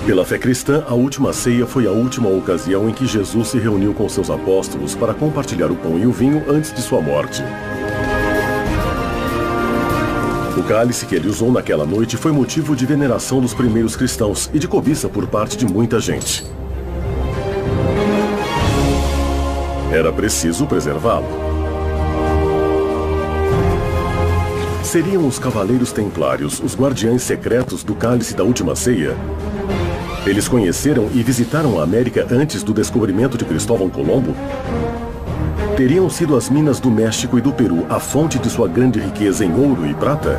Pela fé cristã, a última ceia foi a última ocasião em que Jesus se reuniu com seus apóstolos para compartilhar o pão e o vinho antes de sua morte. O cálice que ele usou naquela noite foi motivo de veneração dos primeiros cristãos e de cobiça por parte de muita gente. Era preciso preservá-lo. Seriam os Cavaleiros Templários os guardiães secretos do cálice da última ceia? Eles conheceram e visitaram a América antes do descobrimento de Cristóvão Colombo? Teriam sido as minas do México e do Peru a fonte de sua grande riqueza em ouro e prata?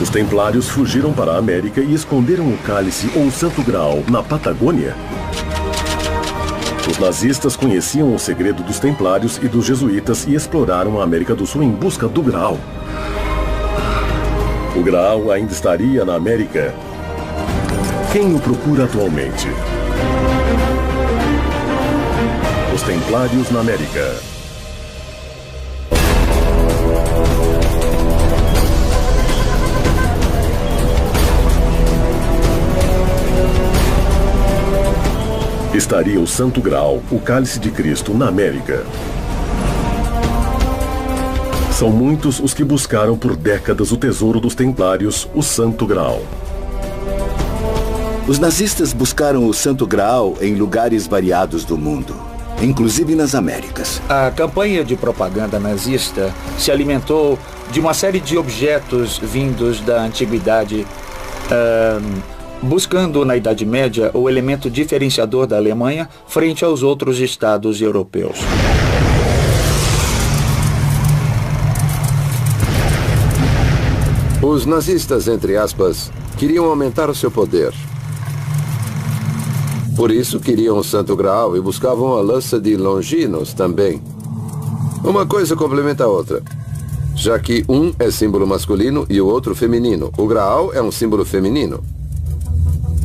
Os Templários fugiram para a América e esconderam o cálice ou o Santo Graal na Patagônia? Os nazistas conheciam o segredo dos Templários e dos Jesuítas e exploraram a América do Sul em busca do Graal. O Graal ainda estaria na América? Quem o procura atualmente? Os Templários na América. Estaria o Santo Graal, o Cálice de Cristo, na América? São muitos os que buscaram por décadas o tesouro dos Templários, o Santo Graal. Os nazistas buscaram o Santo Graal em lugares variados do mundo, inclusive nas Américas. A campanha de propaganda nazista se alimentou de uma série de objetos vindos da antiguidade, buscando na Idade Média o elemento diferenciador da Alemanha frente aos outros estados europeus. Os nazistas, entre aspas, queriam aumentar o seu poder. Por isso queriam o Santo Graal e buscavam a lança de Longinos também. Uma coisa complementa a outra, já que um é símbolo masculino e o outro feminino. O Graal é um símbolo feminino.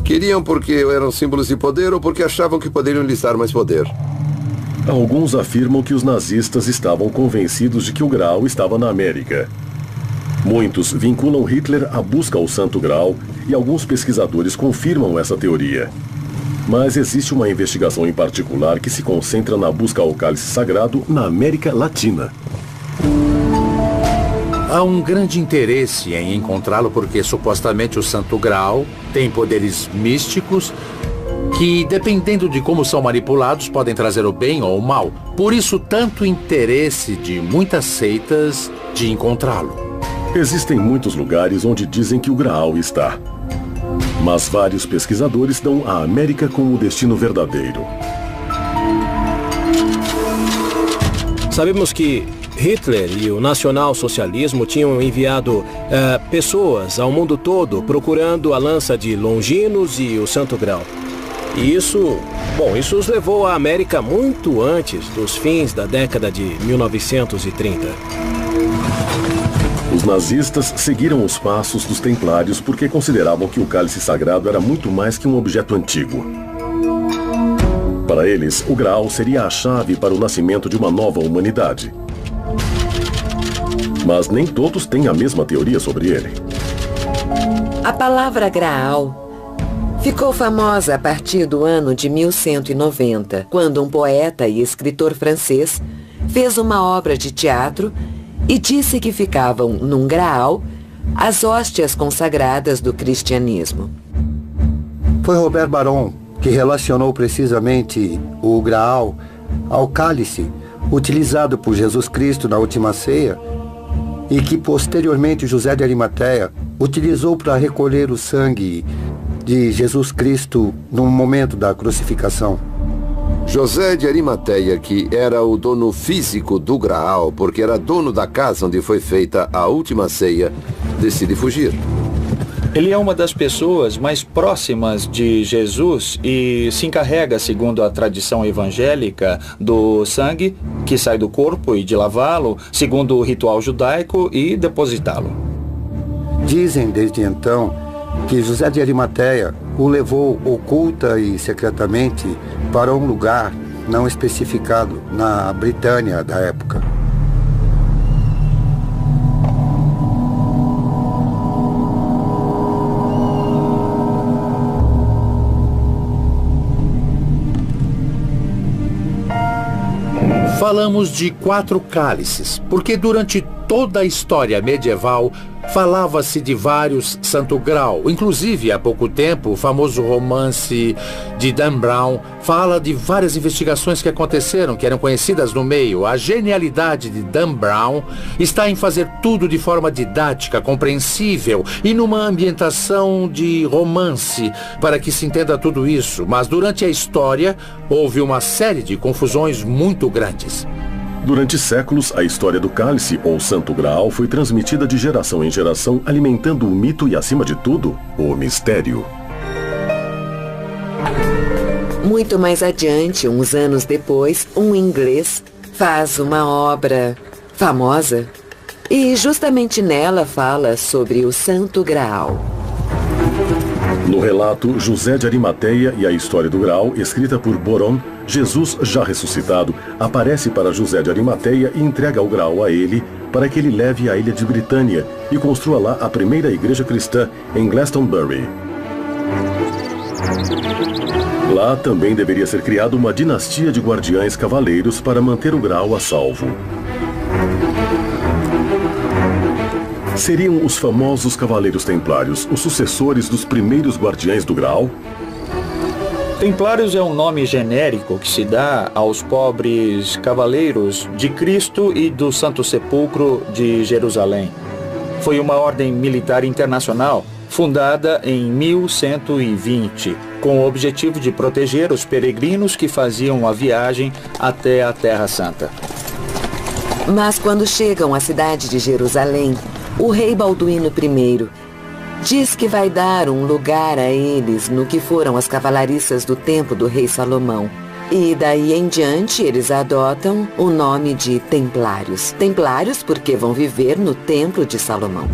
Queriam porque eram símbolos de poder ou porque achavam que poderiam lhes dar mais poder. Alguns afirmam que os nazistas estavam convencidos de que o Graal estava na América. Muitos vinculam Hitler à busca ao Santo Graal e alguns pesquisadores confirmam essa teoria. Mas existe uma investigação em particular que se concentra na busca ao cálice sagrado na América Latina. Há um grande interesse em encontrá-lo porque supostamente o Santo Graal tem poderes místicos que, dependendo de como são manipulados, podem trazer o bem ou o mal. Por isso, tanto interesse de muitas seitas de encontrá-lo. Existem muitos lugares onde dizem que o Graal está. Mas vários pesquisadores dão a América como o destino verdadeiro. Sabemos que Hitler e o nacional-socialismo tinham enviado pessoas ao mundo todo procurando a lança de Longinos e o Santo Graal. E isso os levou à América muito antes dos fins da década de 1930. Os nazistas seguiram os passos dos templários porque consideravam que o cálice sagrado era muito mais que um objeto antigo. Para eles, o Graal seria a chave para o nascimento de uma nova humanidade. Mas nem todos têm a mesma teoria sobre ele. A palavra Graal ficou famosa a partir do ano de 1190, quando um poeta e escritor francês fez uma obra de teatro e disse que ficavam num Graal as hóstias consagradas do cristianismo. Foi Robert Baron que relacionou precisamente o Graal ao cálice utilizado por Jesus Cristo na última ceia e que posteriormente José de Arimateia utilizou para recolher o sangue de Jesus Cristo no momento da crucificação. José de Arimateia, que era o dono físico do Graal, porque era dono da casa onde foi feita a última ceia, decide fugir. Ele é uma das pessoas mais próximas de Jesus e se encarrega, segundo a tradição evangélica, do sangue que sai do corpo e de lavá-lo, segundo o ritual judaico, e depositá-lo. Dizem desde então que José de Arimateia o levou oculta e secretamente para um lugar não especificado na Britânia da época. falamos de 4 cálices, porque durante toda a história medieval falava-se de vários Santo Grau. Inclusive, há pouco tempo, o famoso romance de Dan Brown fala de várias investigações que aconteceram, que eram conhecidas no meio. A genialidade de Dan Brown está em fazer tudo de forma didática, compreensível e numa ambientação de romance, para que se entenda tudo isso. Mas durante a história, houve uma série de confusões muito grandes. Durante séculos, a história do cálice, ou Santo Graal, foi transmitida de geração em geração, alimentando o mito e, acima de tudo, o mistério. Muito mais adiante, uns anos depois, um inglês faz uma obra famosa e justamente nela fala sobre o Santo Graal. No relato José de Arimateia e a História do Graal, escrita por Boron, Jesus, já ressuscitado, aparece para José de Arimateia e entrega o Graal a ele para que ele leve à ilha de Britânia e construa lá a primeira igreja cristã em Glastonbury. Lá também deveria ser criada uma dinastia de guardiães cavaleiros para manter o Graal a salvo. Seriam os famosos Cavaleiros Templários os sucessores dos primeiros guardiães do Graal? Templários é um nome genérico que se dá aos pobres cavaleiros de Cristo e do Santo Sepulcro de Jerusalém. Foi uma ordem militar internacional fundada em 1120, com o objetivo de proteger os peregrinos que faziam a viagem até a Terra Santa. Mas quando chegam à cidade de Jerusalém, o rei Balduíno I diz que vai dar um lugar a eles no que foram as cavalariças do tempo do rei Salomão. E daí em diante eles adotam o nome de Templários. Templários porque vão viver no Templo de Salomão.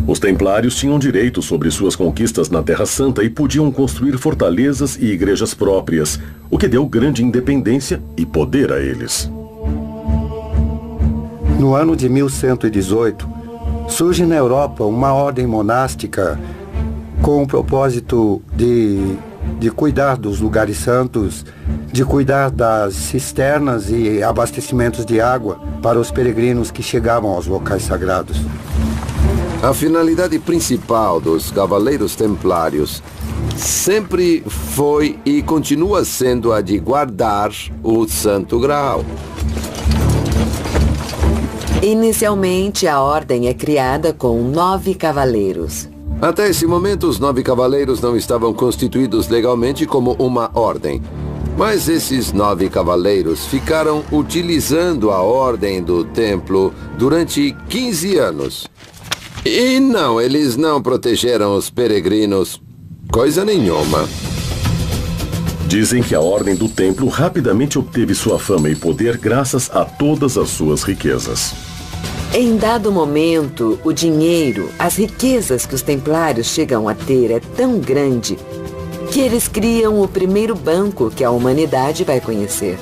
Os Templários tinham direito sobre suas conquistas na Terra Santa e podiam construir fortalezas e igrejas próprias, o que deu grande independência e poder a eles. No ano de 1118, surge na Europa uma ordem monástica com o propósito de cuidar dos lugares santos, de cuidar das cisternas e abastecimentos de água para os peregrinos que chegavam aos locais sagrados. A finalidade principal dos Cavaleiros Templários sempre foi e continua sendo a de guardar o Santo Graal. Inicialmente, a ordem é criada com 9 cavaleiros. Até esse momento, os 9 cavaleiros não estavam constituídos legalmente como uma ordem. Mas esses 9 cavaleiros ficaram utilizando a ordem do templo durante 15 anos. E não, eles não protegeram os peregrinos coisa nenhuma. Dizem que a ordem do templo rapidamente obteve sua fama e poder graças a todas as suas riquezas. Em dado momento, o dinheiro, as riquezas que os templários chegam a ter é tão grande que eles criam o primeiro banco que a humanidade vai conhecer.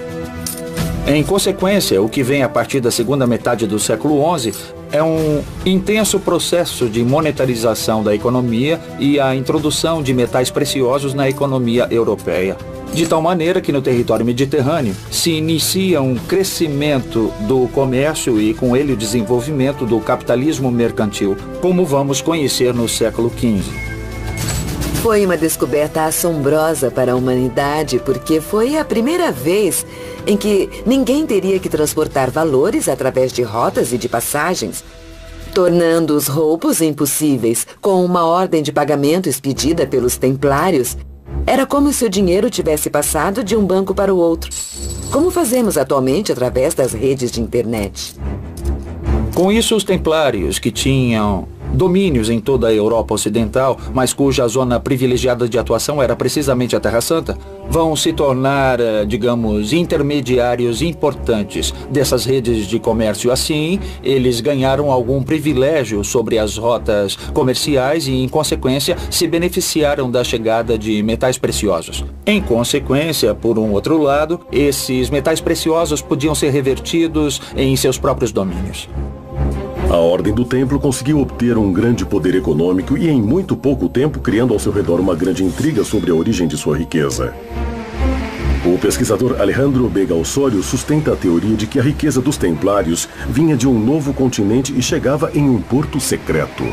Em consequência, o que vem a partir da segunda metade do século XI é um intenso processo de monetarização da economia e a introdução de metais preciosos na economia europeia. De tal maneira que no território mediterrâneo se inicia um crescimento do comércio e com ele o desenvolvimento do capitalismo mercantil, como vamos conhecer no século XV. Foi uma descoberta assombrosa para a humanidade porque foi a primeira vez em que ninguém teria que transportar valores através de rotas e de passagens, tornando os roubos impossíveis. Com uma ordem de pagamento expedida pelos templários, era como se o dinheiro tivesse passado de um banco para o outro, como fazemos atualmente através das redes de internet. Com isso, os templários, que tinham domínios em toda a Europa Ocidental, mas cuja zona privilegiada de atuação era precisamente a Terra Santa, vão se tornar, digamos, intermediários importantes dessas redes de comércio. Assim, eles ganharam algum privilégio sobre as rotas comerciais e, em consequência, se beneficiaram da chegada de metais preciosos. Em consequência, por um outro lado, esses metais preciosos podiam ser revertidos em seus próprios domínios. A Ordem do Templo conseguiu obter um grande poder econômico e em muito pouco tempo criando ao seu redor uma grande intriga sobre a origem de sua riqueza. O pesquisador Alejandro Vega Osorio sustenta a teoria de que a riqueza dos templários vinha de um novo continente e chegava em um porto secreto.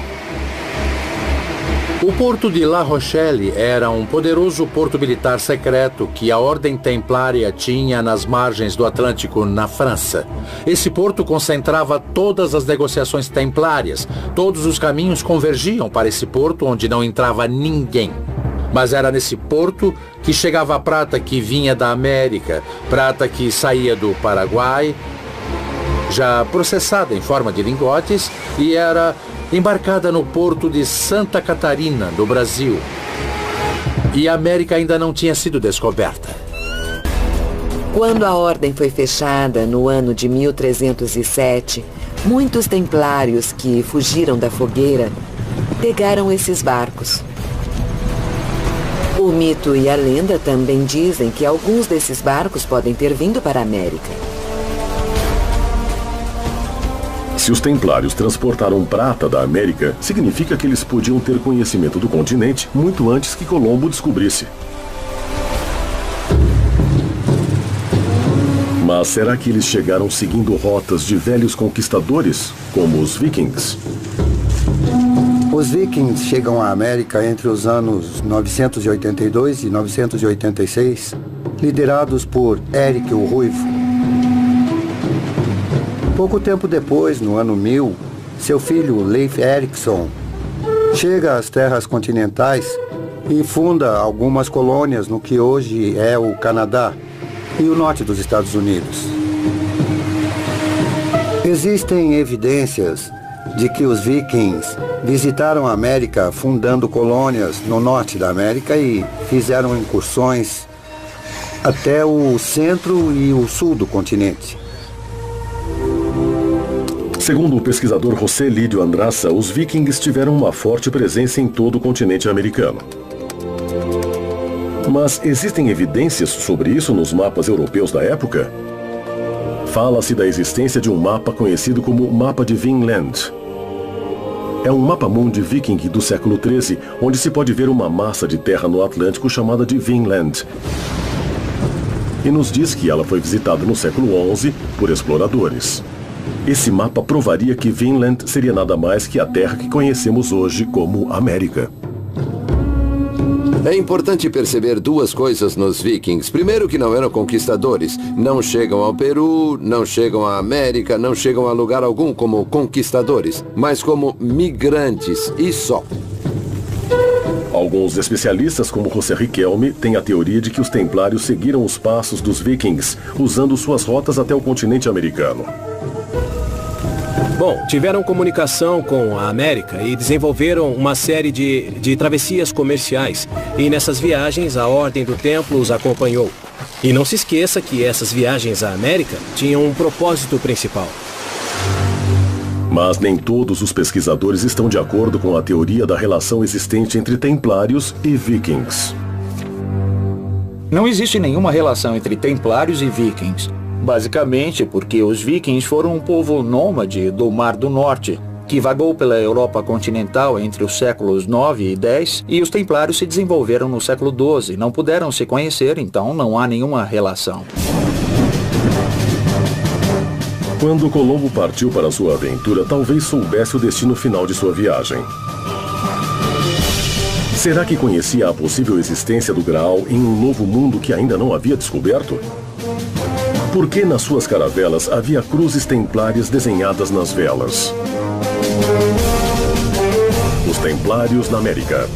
O porto de La Rochelle era um poderoso porto militar secreto que a Ordem Templária tinha nas margens do Atlântico, na França. Esse porto concentrava todas as negociações templárias. Todos os caminhos convergiam para esse porto onde não entrava ninguém. Mas era nesse porto que chegava a prata que vinha da América, prata que saía do Paraguai, já processada em forma de lingotes, e era embarcada no porto de Santa Catarina, no Brasil. E a América ainda não tinha sido descoberta. Quando a ordem foi fechada no ano de 1307, muitos templários que fugiram da fogueira pegaram esses barcos. O mito e a lenda também dizem que alguns desses barcos podem ter vindo para a América. Se os templários transportaram prata da América, significa que eles podiam ter conhecimento do continente muito antes que Colombo descobrisse. Mas será que eles chegaram seguindo rotas de velhos conquistadores, como os vikings? Os vikings chegam à América entre os anos 982 e 986, liderados por Eric o Ruivo. Pouco tempo depois, no ano 1000, seu filho Leif Erikson chega às terras continentais e funda algumas colônias no que hoje é o Canadá e o norte dos Estados Unidos. Existem evidências de que os vikings visitaram a América fundando colônias no norte da América e fizeram incursões até o centro e o sul do continente. Segundo o pesquisador José Lídio Andraça, os vikings tiveram uma forte presença em todo o continente americano. Mas existem evidências sobre isso nos mapas europeus da época? Fala-se da existência de um mapa conhecido como Mapa de Vinland. É um mapa-mundi viking do século XIII, onde se pode ver uma massa de terra no Atlântico chamada de Vinland. E nos diz que ela foi visitada no século XI por exploradores. Esse mapa provaria que Vinland seria nada mais que a terra que conhecemos hoje como América. É importante perceber duas coisas nos vikings. Primeiro, que não eram conquistadores. Não chegam ao Peru, não chegam à América, não chegam a lugar algum como conquistadores, mas como migrantes e só. Alguns especialistas, como José Riquelme, têm a teoria de que os templários seguiram os passos dos vikings, usando suas rotas até o continente americano. Bom, tiveram comunicação com a América e desenvolveram uma série de travessias comerciais. E nessas viagens, a Ordem do Templo os acompanhou. E não se esqueça que essas viagens à América tinham um propósito principal. Mas nem todos os pesquisadores estão de acordo com a teoria da relação existente entre templários e vikings. Não existe nenhuma relação entre templários e vikings. Basicamente porque os vikings foram um povo nômade do Mar do Norte, que vagou pela Europa continental entre os séculos 9 e 10, e os templários se desenvolveram no século 12. Não puderam se conhecer, então não há nenhuma relação. Quando Colombo partiu para sua aventura, talvez soubesse o destino final de sua viagem. Será que conhecia a possível existência do Graal em um novo mundo que ainda não havia descoberto? Por que nas suas caravelas havia cruzes templárias desenhadas nas velas? Os Templários na América.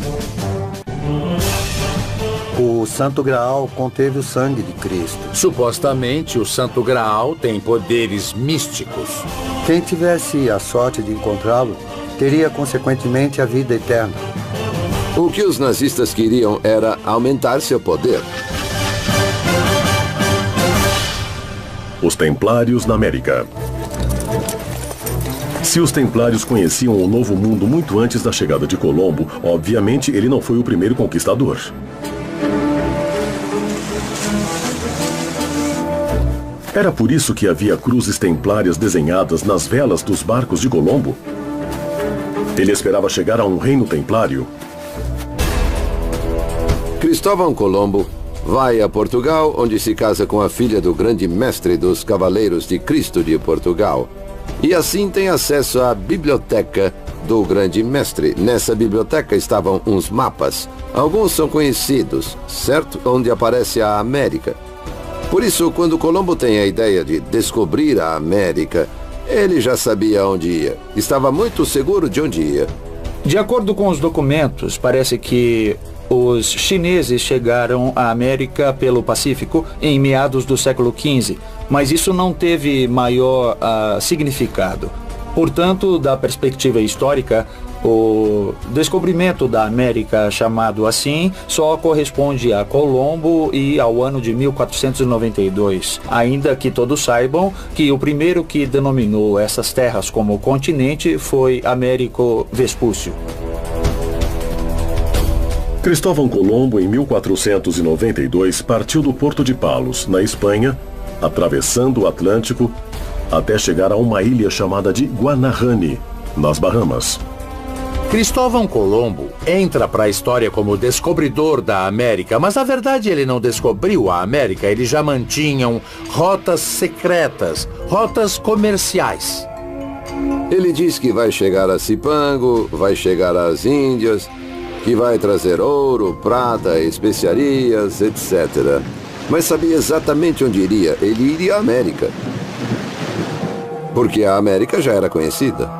O Santo Graal conteve o sangue de Cristo. Supostamente, o Santo Graal tem poderes místicos. Quem tivesse a sorte de encontrá-lo, teria consequentemente a vida eterna. O que os nazistas queriam era aumentar seu poder. Os Templários na América. Se os Templários conheciam o Novo Mundo muito antes da chegada de Colombo, obviamente ele não foi o primeiro conquistador. Era por isso que havia cruzes templárias desenhadas nas velas dos barcos de Colombo? Ele esperava chegar a um reino templário? Cristóvão Colombo vai a Portugal, onde se casa com a filha do grande mestre dos Cavaleiros de Cristo de Portugal. E assim tem acesso à biblioteca do grande mestre. Nessa biblioteca estavam uns mapas. Alguns são conhecidos, certo? Onde aparece a América. Por isso, quando Colombo tem a ideia de descobrir a América, ele já sabia onde ia. Estava muito seguro de onde ia. De acordo com os documentos, parece que os chineses chegaram à América pelo Pacífico em meados do século XV, mas isso não teve maior significado. Portanto, da perspectiva histórica, o descobrimento da América, chamado assim, só corresponde a Colombo e ao ano de 1492, ainda que todos saibam que o primeiro que denominou essas terras como continente foi Américo Vespúcio. Cristóvão Colombo, em 1492, partiu do Porto de Palos, na Espanha, atravessando o Atlântico, até chegar a uma ilha chamada de Guanahani, nas Bahamas. Cristóvão Colombo entra para a história como descobridor da América, mas na verdade ele não descobriu a América, eles já mantinham rotas secretas, rotas comerciais. Ele diz que vai chegar a Cipango, vai chegar às Índias, que vai trazer ouro, prata, especiarias, etc. Mas sabia exatamente onde iria. Ele iria à América. Porque a América já era conhecida.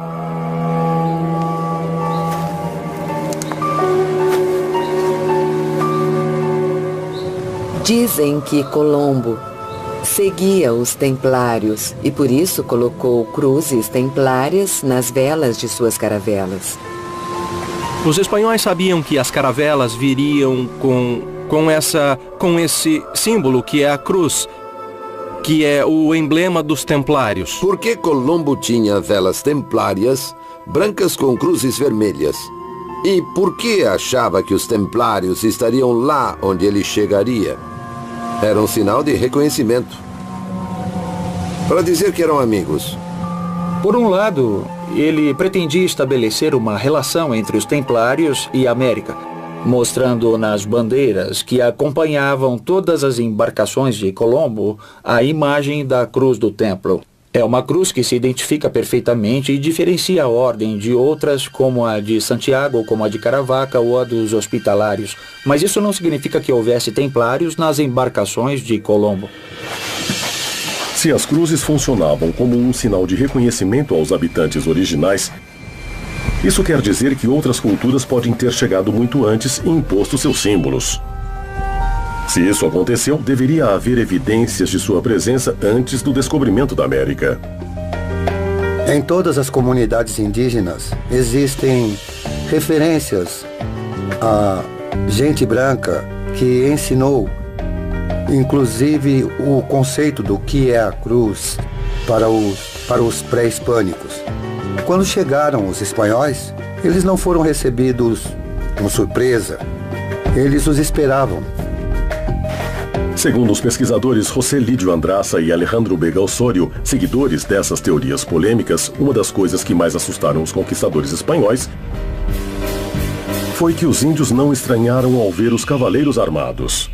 Dizem que Colombo seguia os templários e por isso colocou cruzes templárias nas velas de suas caravelas. Os espanhóis sabiam que as caravelas viriam com esse símbolo que é a cruz, que é o emblema dos templários. Por que Colombo tinha velas templárias brancas com cruzes vermelhas? E por que achava que os templários estariam lá onde ele chegaria? Era um sinal de reconhecimento. Para dizer que eram amigos. Por um lado, ele pretendia estabelecer uma relação entre os templários e a América, mostrando nas bandeiras que acompanhavam todas as embarcações de Colombo a imagem da cruz do templo. É uma cruz que se identifica perfeitamente e diferencia a ordem de outras, como a de Santiago, como a de Caravaca ou a dos hospitalários. Mas isso não significa que houvesse templários nas embarcações de Colombo. Se as cruzes funcionavam como um sinal de reconhecimento aos habitantes originais, isso quer dizer que outras culturas podem ter chegado muito antes e imposto seus símbolos. Se isso aconteceu, deveria haver evidências de sua presença antes do descobrimento da América. Em todas as comunidades indígenas existem referências a gente branca que ensinou, inclusive, o conceito do que é a cruz para os pré-hispânicos. Quando chegaram os espanhóis, eles não foram recebidos com surpresa. Eles os esperavam. Segundo os pesquisadores José Lídio Andraça e Alejandro Vega Osório, seguidores dessas teorias polêmicas, uma das coisas que mais assustaram os conquistadores espanhóis foi que os índios não estranharam ao ver os cavaleiros armados.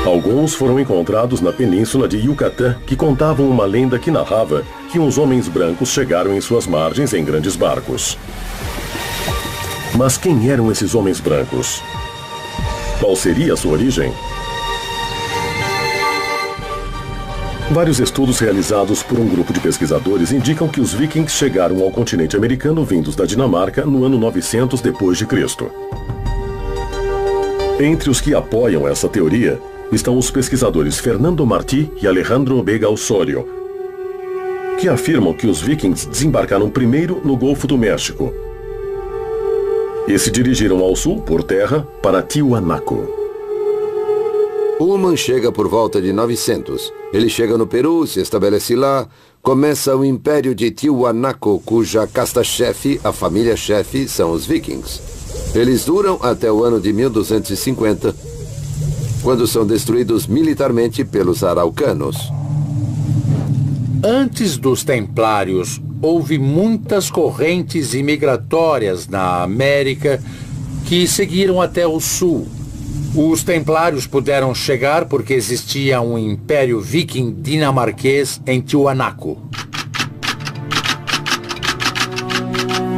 Alguns foram encontrados na península de Yucatán, que contavam uma lenda que narrava que uns homens brancos chegaram em suas margens em grandes barcos. Mas quem eram esses homens brancos? Qual seria a sua origem? Vários estudos realizados por um grupo de pesquisadores indicam que os vikings chegaram ao continente americano vindos da Dinamarca no ano 900 d.C. Entre os que apoiam essa teoria estão os pesquisadores Fernando Martí e Alejandro Vega Osório, que afirmam que os vikings desembarcaram primeiro no Golfo do México e se dirigiram ao sul, por terra, para Tiwanaku. Ullmann chega por volta de 900. Ele chega no Peru, se estabelece lá, começa o Império de Tiwanaku, cuja casta-chefe, a família-chefe, são os vikings. Eles duram até o ano de 1250, quando são destruídos militarmente pelos araucanos. Antes dos templários, houve muitas correntes imigratórias na América que seguiram até o sul. Os templários puderam chegar porque existia um império viking dinamarquês em Tiwanaku.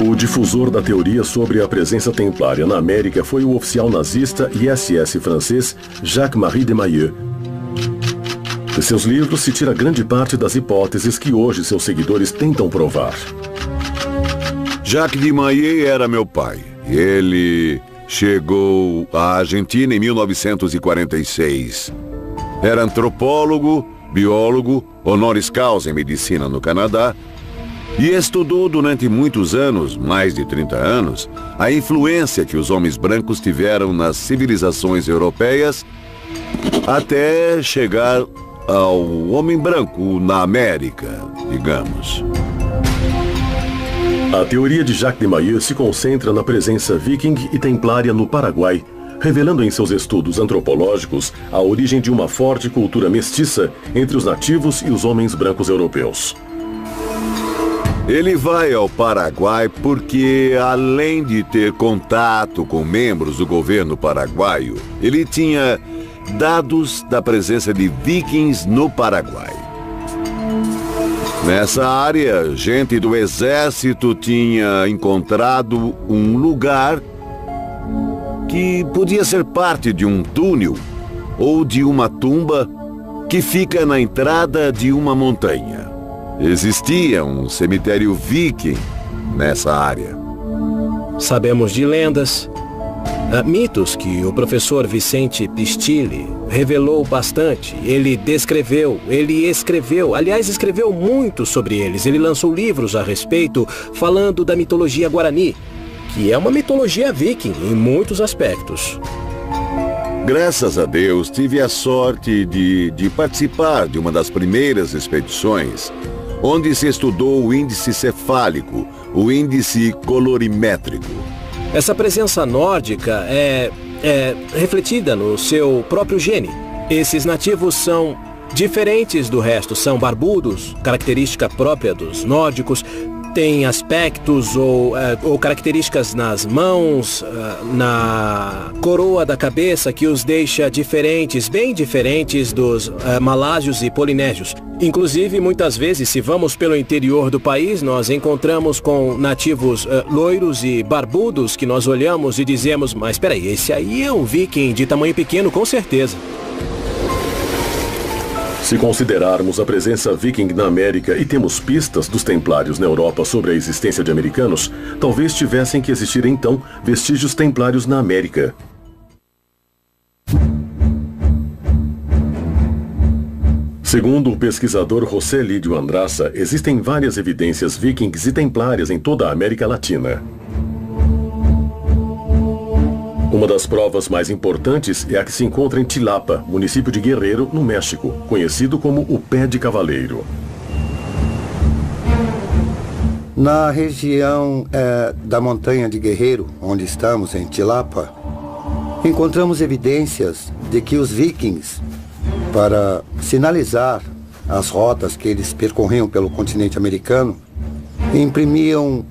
O difusor da teoria sobre a presença templária na América foi o oficial nazista e SS francês Jacques-Marie de Maillet. De seus livros se tira grande parte das hipóteses que hoje seus seguidores tentam provar. Jacques de Maillet era meu pai. Ele chegou à Argentina em 1946. Era antropólogo, biólogo, honoris causa em medicina no Canadá e estudou durante muitos anos, mais de 30 anos, a influência que os homens brancos tiveram nas civilizações europeias até chegar ao homem branco na América, digamos. A teoria de Jacques de Maillet se concentra na presença viking e templária no Paraguai, revelando em seus estudos antropológicos a origem de uma forte cultura mestiça entre os nativos e os homens brancos europeus. Ele vai ao Paraguai porque, além de ter contato com membros do governo paraguaio, ele tinha dados da presença de vikings no Paraguai. Nessa área, gente do exército tinha encontrado um lugar que podia ser parte de um túnel ou de uma tumba que fica na entrada de uma montanha. Existia um cemitério viking nessa área. Sabemos de lendas, mitos que o professor Vicente Pistilli revelou bastante. Ele escreveu, aliás, escreveu muito sobre eles. Ele lançou livros a respeito, falando da mitologia guarani, que é uma mitologia viking em muitos aspectos. Graças a Deus, tive a sorte de participar de uma das primeiras expedições, onde se estudou o índice cefálico, o índice colorimétrico. Essa presença nórdica é refletida no seu próprio gene. Esses nativos são diferentes do resto, são barbudos, característica própria dos nórdicos, têm aspectos ou características nas mãos, na coroa da cabeça que os deixa diferentes, bem diferentes dos malásios e polinésios. Inclusive, muitas vezes, se vamos pelo interior do país, nós encontramos com nativos loiros e barbudos que nós olhamos e dizemos, mas espera aí, esse aí é um viking de tamanho pequeno, com certeza. Se considerarmos a presença viking na América e temos pistas dos templários na Europa sobre a existência de americanos, talvez tivessem que existir então vestígios templários na América. Segundo o pesquisador José Lídio Andraça, existem várias evidências vikings e templárias em toda a América Latina. Uma das provas mais importantes é a que se encontra em Tilapa, município de Guerrero, no México, conhecido como o Pé de Cavaleiro. Na região da montanha de Guerrero, onde estamos, em Tilapa, encontramos evidências de que os vikings, para sinalizar as rotas que eles percorriam pelo continente americano, imprimiam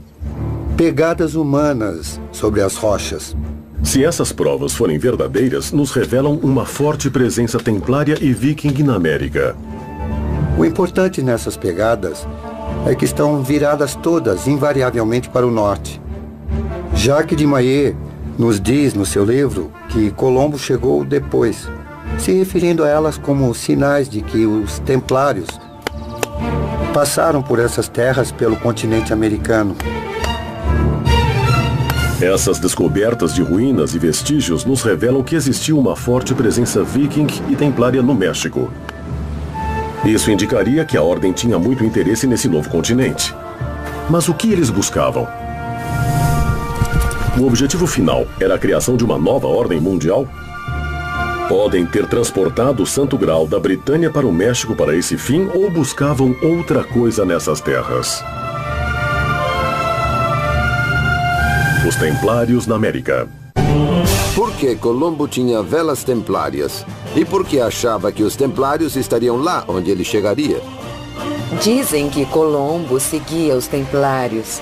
pegadas humanas sobre as rochas. Se essas provas forem verdadeiras, nos revelam uma forte presença templária e viking na América. O importante nessas pegadas é que estão viradas todas invariavelmente para o norte. Jacques de Maillet nos diz no seu livro que Colombo chegou depois, se referindo a elas como sinais de que os templários passaram por essas terras pelo continente americano. Essas descobertas de ruínas e vestígios nos revelam que existiu uma forte presença viking e templária no México. Isso indicaria que a ordem tinha muito interesse nesse novo continente. Mas o que eles buscavam? O objetivo final era a criação de uma nova ordem mundial? Podem ter transportado o Santo Graal da Britânia para o México para esse fim ou buscavam outra coisa nessas terras? Os Templários na América. Por que Colombo tinha velas templárias? E por que achava que os templários estariam lá onde ele chegaria? Dizem que Colombo seguia os templários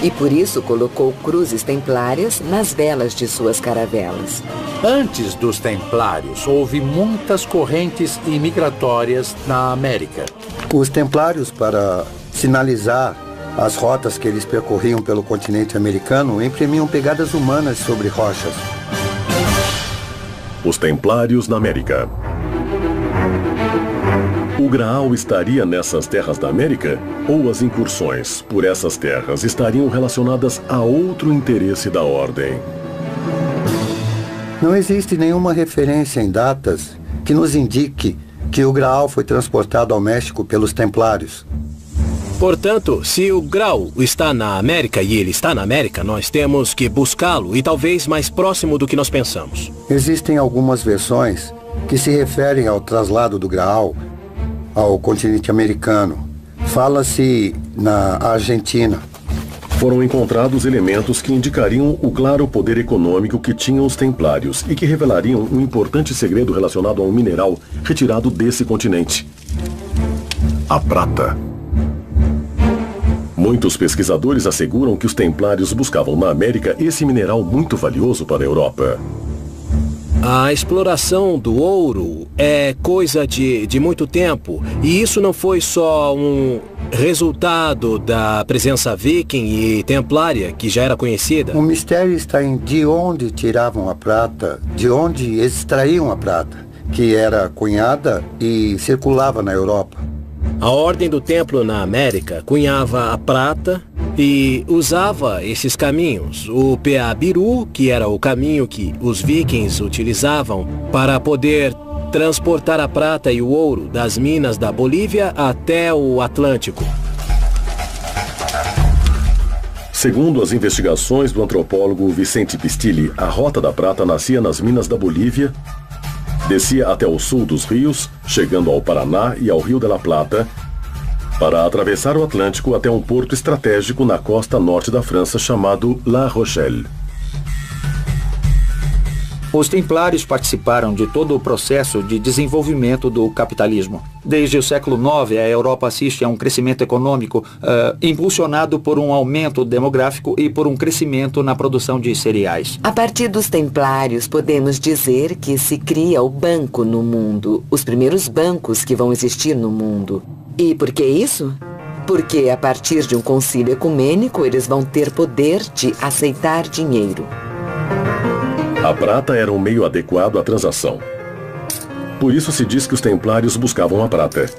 E por isso colocou cruzes templárias nas velas de suas caravelas. Antes dos templários, houve muitas correntes imigratórias na América. Os templários, para sinalizar as rotas que eles percorriam pelo continente americano, imprimiam pegadas humanas sobre rochas. Os templários na América. O Graal estaria nessas terras da América? Ou as incursões por essas terras estariam relacionadas a outro interesse da ordem? Não existe nenhuma referência em datas que nos indique que o Graal foi transportado ao México pelos templários. Portanto, se o Graal está na América e ele está na América, nós temos que buscá-lo e talvez mais próximo do que nós pensamos. Existem algumas versões que se referem ao traslado do Graal ao continente americano. Fala-se na Argentina. Foram encontrados elementos que indicariam o claro poder econômico que tinham os templários e que revelariam um importante segredo relacionado a um mineral retirado desse continente: a prata. Muitos pesquisadores asseguram que os templários buscavam na América esse mineral muito valioso para a Europa. A exploração do ouro é coisa de muito tempo, e isso não foi só um resultado da presença viking e templária, que já era conhecida. O mistério está em de onde tiravam a prata, de onde extraíam a prata, que era cunhada e circulava na Europa. A Ordem do Templo na América cunhava a prata e usava esses caminhos. O Peabiru, que era o caminho que os vikings utilizavam para poder transportar a prata e o ouro das minas da Bolívia até o Atlântico. Segundo as investigações do antropólogo Vicente Pistilli, a Rota da Prata nascia nas minas da Bolívia, descia até o sul dos rios, chegando ao Paraná e ao Rio de la Plata, para atravessar o Atlântico até um porto estratégico na costa norte da França chamado La Rochelle. Os templários participaram de todo o processo de desenvolvimento do capitalismo. Desde o século IX, a Europa assiste a um crescimento econômico impulsionado por um aumento demográfico e por um crescimento na produção de cereais. A partir dos templários, podemos dizer que se cria o banco no mundo, os primeiros bancos que vão existir no mundo. E por que isso? Porque a partir de um concílio ecumênico, eles vão ter poder de aceitar dinheiro. A prata era um meio adequado à transação. Por isso se diz que os templários buscavam a prata.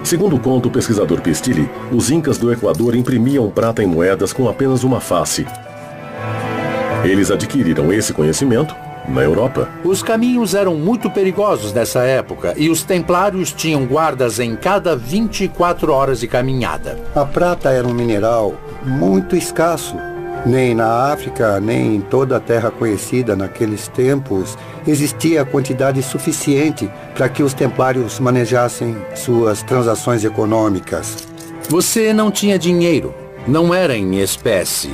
Segundo conta o pesquisador Pistilli, os incas do Equador imprimiam prata em moedas com apenas uma face. Eles adquiriram esse conhecimento na Europa. Os caminhos eram muito perigosos nessa época e os templários tinham guardas em cada 24 horas de caminhada. A prata era um mineral muito escasso. Nem na África, nem em toda a terra conhecida naqueles tempos, existia a quantidade suficiente para que os templários manejassem suas transações econômicas. Você não tinha dinheiro, não era em espécie.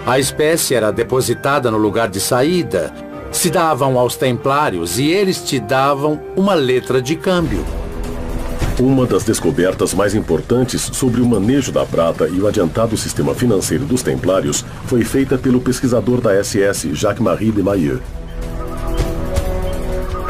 A espécie era depositada no lugar de saída, se davam aos templários e eles te davam uma letra de câmbio. Uma das descobertas mais importantes sobre o manejo da prata e o adiantado sistema financeiro dos templários foi feita pelo pesquisador da SS, Jacques-Marie de Maillet.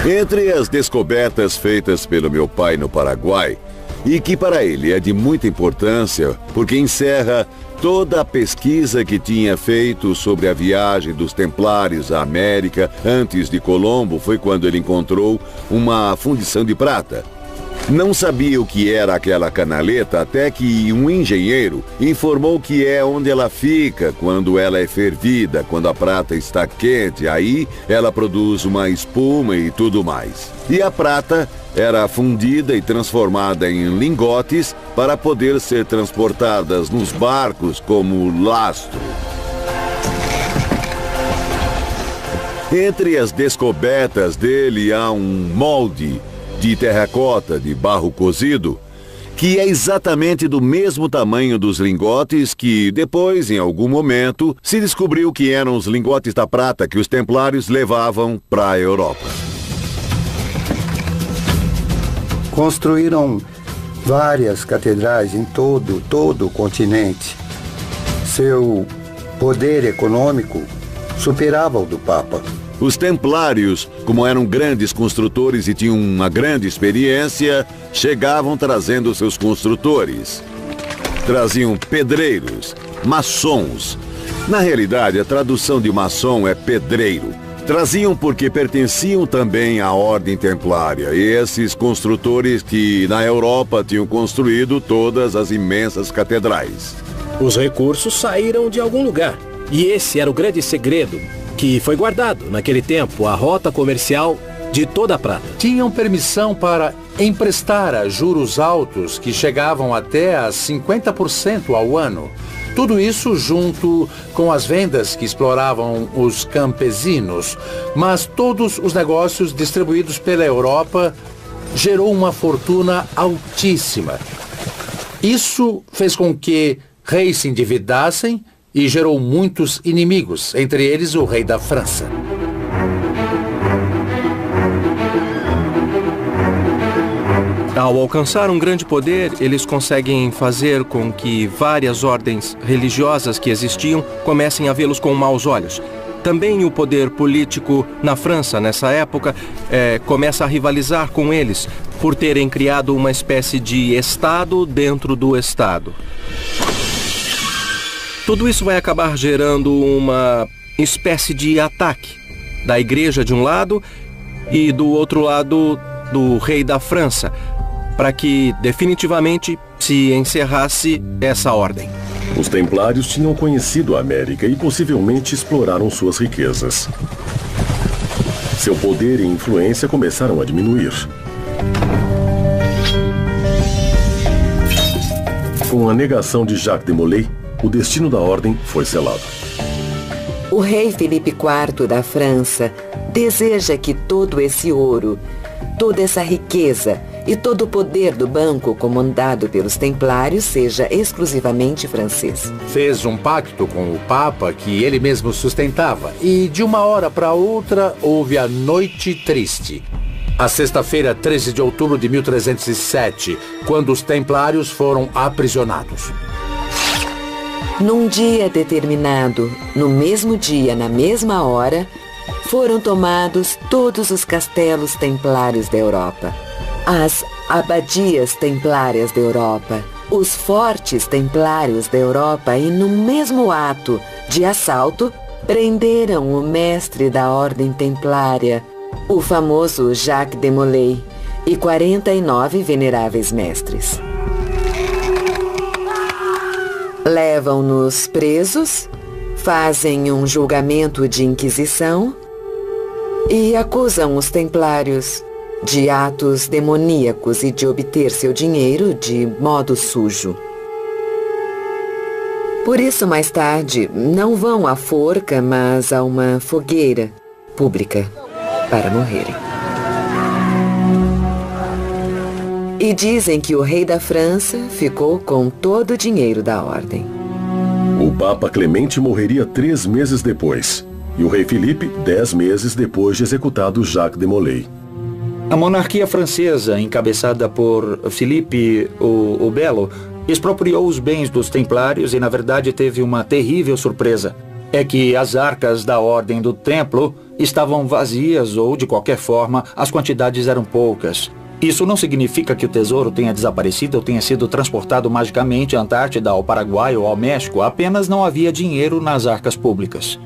Entre as descobertas feitas pelo meu pai no Paraguai, e que para ele é de muita importância, porque encerra toda a pesquisa que tinha feito sobre a viagem dos templários à América antes de Colombo, foi quando ele encontrou uma fundição de prata. Não sabia o que era aquela canaleta até que um engenheiro informou que é onde ela fica quando ela é fervida, quando a prata está quente. Aí ela produz uma espuma e tudo mais. E a prata era fundida e transformada em lingotes para poder ser transportadas nos barcos como lastro. Entre as descobertas dele há um molde de terracota de barro cozido, que é exatamente do mesmo tamanho dos lingotes que depois, em algum momento, se descobriu que eram os lingotes da prata que os templários levavam para a Europa. Construíram várias catedrais em todo o continente. Seu poder econômico superava o do Papa. Os templários, como eram grandes construtores e tinham uma grande experiência, chegavam trazendo seus construtores. Traziam pedreiros, maçons. Na realidade, a tradução de maçom é pedreiro. Traziam porque pertenciam também à Ordem Templária, esses construtores que na Europa tinham construído todas as imensas catedrais. Os recursos saíram de algum lugar. E esse era o grande segredo, que foi guardado, naquele tempo, a rota comercial de toda a prata. Tinham permissão para emprestar a juros altos que chegavam até a 50% ao ano. Tudo isso junto com as vendas que exploravam os campesinos. Mas todos os negócios distribuídos pela Europa gerou uma fortuna altíssima. Isso fez com que reis se endividassem e gerou muitos inimigos, entre eles o rei da França. Ao alcançar um grande poder, eles conseguem fazer com que várias ordens religiosas que existiam comecem a vê-los com maus olhos. Também o poder político na França, nessa época, começa a rivalizar com eles, por terem criado uma espécie de Estado dentro do Estado. Tudo isso vai acabar gerando uma espécie de ataque da Igreja de um lado e do outro lado do rei da França, para que definitivamente se encerrasse essa ordem. Os templários tinham conhecido a América e possivelmente exploraram suas riquezas. Seu poder e influência começaram a diminuir. Com a negação de Jacques de Molay, o destino da ordem foi selado. O rei Filipe IV da França deseja que todo esse ouro, toda essa riqueza e todo o poder do banco comandado pelos templários seja exclusivamente francês. Fez um pacto com o Papa que ele mesmo sustentava e de uma hora para outra houve a Noite Triste. A sexta-feira, 13 de outubro de 1307, quando os templários foram aprisionados. Num dia determinado, no mesmo dia, na mesma hora, foram tomados todos os castelos templários da Europa, as abadias templárias da Europa, os fortes templários da Europa e, no mesmo ato de assalto, prenderam o mestre da ordem templária, o famoso Jacques de Molay, e 49 veneráveis mestres. Levam-nos presos, fazem um julgamento de inquisição e acusam os templários de atos demoníacos e de obter seu dinheiro de modo sujo. Por isso, mais tarde, não vão à forca, mas a uma fogueira pública para morrerem. E dizem que o rei da França ficou com todo o dinheiro da ordem. O Papa Clemente morreria 3 meses depois, e o rei Filipe 10 meses depois de executado Jacques de Molay. A monarquia francesa, encabeçada por Filipe o Belo, expropriou os bens dos templários e, na verdade, teve uma terrível surpresa. É que as arcas da Ordem do Templo estavam vazias ou, de qualquer forma, as quantidades eram poucas. Isso não significa que o tesouro tenha desaparecido ou tenha sido transportado magicamente à Antártida, ao Paraguai ou ao México. Apenas não havia dinheiro nas arcas públicas.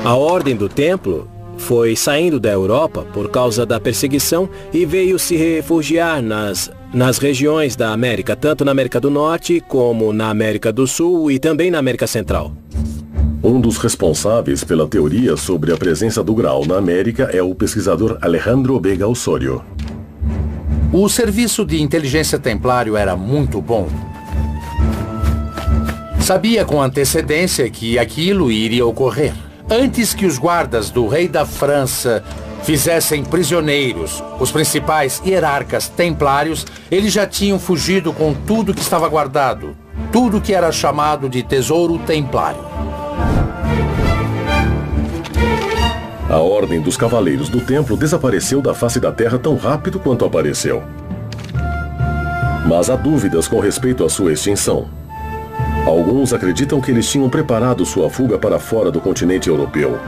A Ordem do Templo foi saindo da Europa por causa da perseguição e veio se refugiar nas regiões da América, tanto na América do Norte como na América do Sul e também na América Central. Um dos responsáveis pela teoria sobre a presença do Graal na América é o pesquisador Alejandro Vega Osorio. O serviço de inteligência templário era muito bom. Sabia com antecedência que aquilo iria ocorrer. Antes que os guardas do rei da França fizessem prisioneiros os principais hierarcas templários, eles já tinham fugido com tudo que estava guardado, tudo que era chamado de tesouro templário. A Ordem dos Cavaleiros do Templo desapareceu da face da Terra tão rápido quanto apareceu. Mas há dúvidas com respeito à sua extinção. Alguns acreditam que eles tinham preparado sua fuga para fora do continente europeu.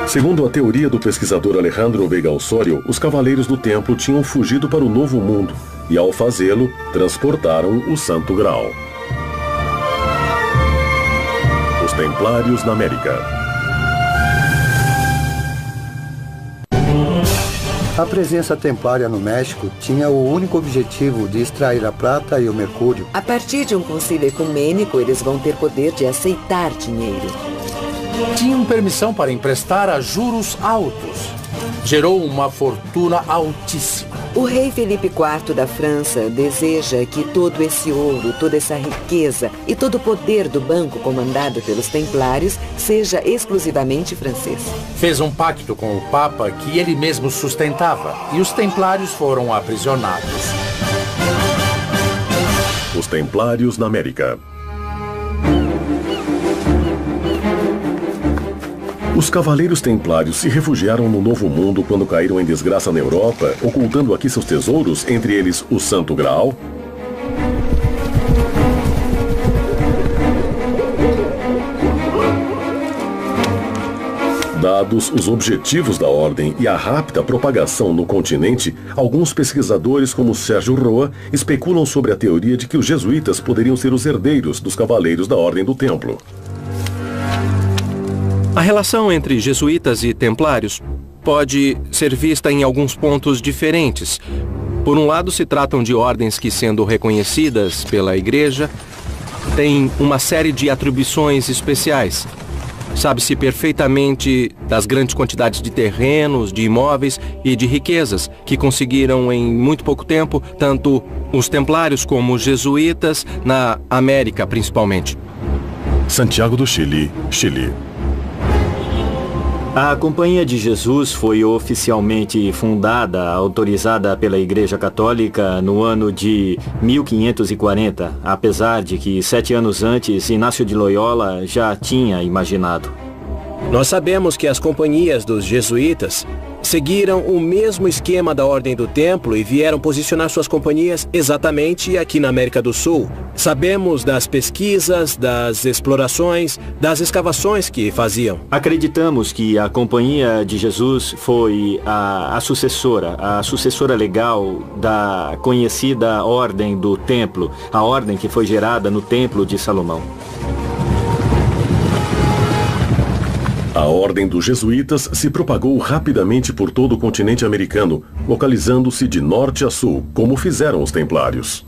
Segundo a teoria do pesquisador Alejandro Veiga Osório, os Cavaleiros do Templo tinham fugido para o Novo Mundo e, ao fazê-lo, transportaram o Santo Graal. Os Templários na América. A presença templária no México tinha o único objetivo de extrair a prata e o mercúrio. A partir de um concílio ecumênico, eles vão ter poder de aceitar dinheiro. Tinham permissão para emprestar a juros altos. Gerou uma fortuna altíssima. O rei Felipe IV da França deseja que todo esse ouro, toda essa riqueza e todo o poder do banco comandado pelos Templários seja exclusivamente francês. Fez um pacto com o Papa que ele mesmo sustentava e os Templários foram aprisionados. Os Templários na América. Os Cavaleiros Templários se refugiaram no Novo Mundo quando caíram em desgraça na Europa, ocultando aqui seus tesouros, entre eles o Santo Graal. Dados os objetivos da Ordem e a rápida propagação no continente, alguns pesquisadores como Sérgio Roa especulam sobre a teoria de que os jesuítas poderiam ser os herdeiros dos Cavaleiros da Ordem do Templo. A relação entre jesuítas e templários pode ser vista em alguns pontos diferentes. Por um lado, se tratam de ordens que, sendo reconhecidas pela Igreja, têm uma série de atribuições especiais. Sabe-se perfeitamente das grandes quantidades de terrenos, de imóveis e de riquezas que conseguiram em muito pouco tempo, tanto os templários como os jesuítas, na América principalmente. Santiago do Chile, Chile. A Companhia de Jesus foi oficialmente fundada, autorizada pela Igreja Católica no ano de 1540, apesar de que 7 anos antes Inácio de Loyola já tinha imaginado. Nós sabemos que as companhias dos jesuítas seguiram o mesmo esquema da Ordem do Templo e vieram posicionar suas companhias exatamente aqui na América do Sul. Sabemos das pesquisas, das explorações, das escavações que faziam. Acreditamos que a Companhia de Jesus foi a sucessora legal da conhecida Ordem do Templo, a ordem que foi gerada no Templo de Salomão. A Ordem dos Jesuítas se propagou rapidamente por todo o continente americano, localizando-se de norte a sul, como fizeram os Templários.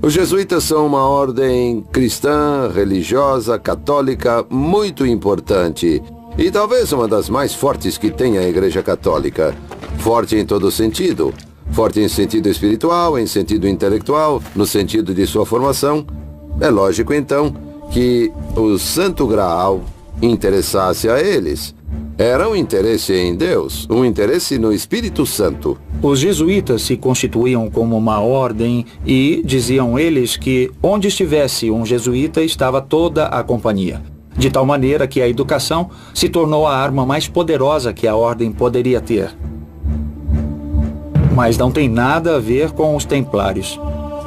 Os jesuítas são uma ordem cristã, religiosa, católica, muito importante. E talvez uma das mais fortes que tem a Igreja Católica. Forte em todo sentido. Forte em sentido espiritual, em sentido intelectual, no sentido de sua formação. É lógico, então, que o Santo Graal interessasse a eles. Era um interesse em Deus, um interesse no Espírito Santo. Os jesuítas se constituíam como uma ordem e diziam eles que onde estivesse um jesuíta estava toda a companhia. De tal maneira que a educação se tornou a arma mais poderosa que a ordem poderia ter. Mas não tem nada a ver com os templários.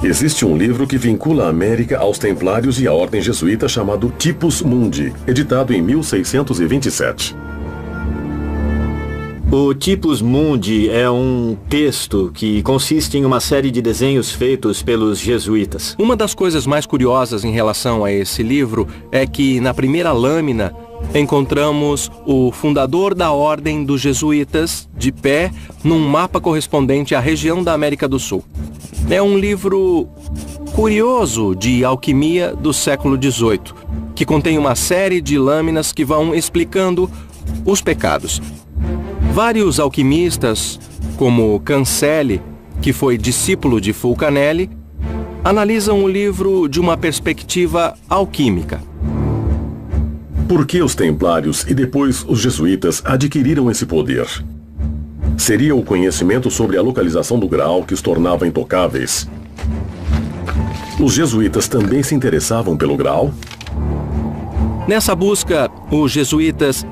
Existe um livro que vincula a América aos Templários e à Ordem Jesuíta chamado Typus Mundi, editado em 1627. O Typus Mundi é um texto que consiste em uma série de desenhos feitos pelos jesuítas. Uma das coisas mais curiosas em relação a esse livro é que na primeira lâmina encontramos o fundador da Ordem dos Jesuítas de pé num mapa correspondente à região da América do Sul. É um livro curioso de alquimia do século XVIII, que contém uma série de lâminas que vão explicando os pecados. Vários alquimistas, como Cancelli, que foi discípulo de Fulcanelli, analisam o livro de uma perspectiva alquímica. Por que os Templários e depois os Jesuítas adquiriram esse poder? Seria o conhecimento sobre a localização do Graal que os tornava intocáveis? Os jesuítas também se interessavam pelo Graal? Nessa busca, os jesuítas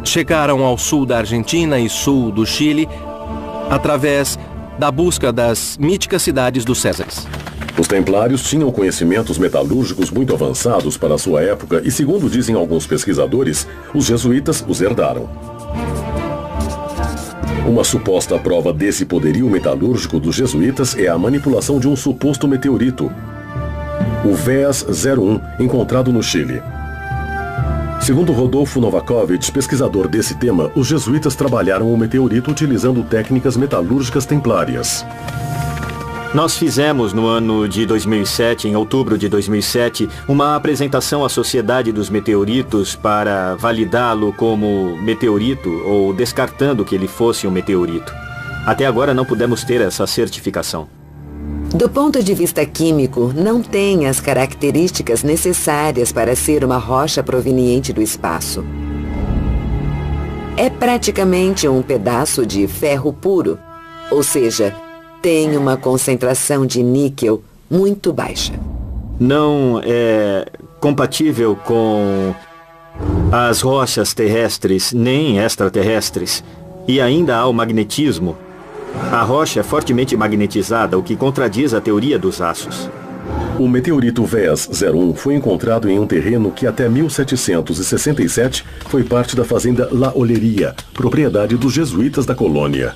chegaram ao sul da Argentina e sul do Chile através da busca das míticas cidades dos Césares. Os templários tinham conhecimentos metalúrgicos muito avançados para a sua época e, segundo dizem alguns pesquisadores, os jesuítas os herdaram. Uma suposta prova desse poderio metalúrgico dos jesuítas é a manipulação de um suposto meteorito, o VEAS 01, encontrado no Chile. Segundo Rodolfo Novakovic, pesquisador desse tema, os jesuítas trabalharam o meteorito utilizando técnicas metalúrgicas templárias. Nós fizemos no ano de 2007, em outubro de 2007, uma apresentação à Sociedade dos Meteoritos para validá-lo como meteorito ou descartando que ele fosse um meteorito. Até agora não pudemos ter essa certificação. Do ponto de vista químico, não tem as características necessárias para ser uma rocha proveniente do espaço. É praticamente um pedaço de ferro puro, ou seja, tem uma concentração de níquel muito baixa. Não é compatível com as rochas terrestres nem extraterrestres. E ainda há o magnetismo. A rocha é fortemente magnetizada, o que contradiz a teoria dos aços. O meteorito VEAS 01 foi encontrado em um terreno que até 1767 foi parte da fazenda La Olleria, propriedade dos jesuítas da colônia.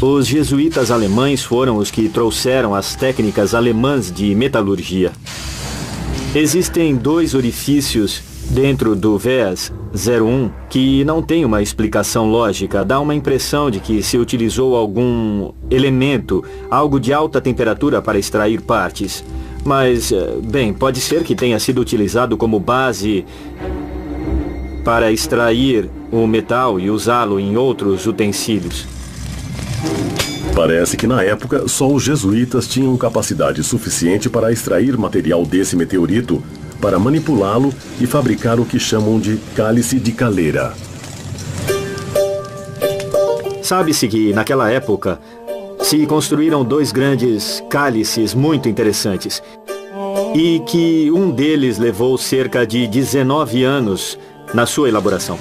Os jesuítas alemães foram os que trouxeram as técnicas alemãs de metalurgia. Existem 2 orifícios dentro do VEAS 01 que não tem uma explicação lógica. Dá uma impressão de que se utilizou algum elemento, algo de alta temperatura para extrair partes. Mas, bem, pode ser que tenha sido utilizado como base para extrair o metal e usá-lo em outros utensílios. Parece que na época só os jesuítas tinham capacidade suficiente para extrair material desse meteorito, para manipulá-lo e fabricar o que chamam de cálice de caleira. Sabe-se que naquela época se construíram 2 grandes cálices muito interessantes e que um deles levou cerca de 19 anos na sua elaboração.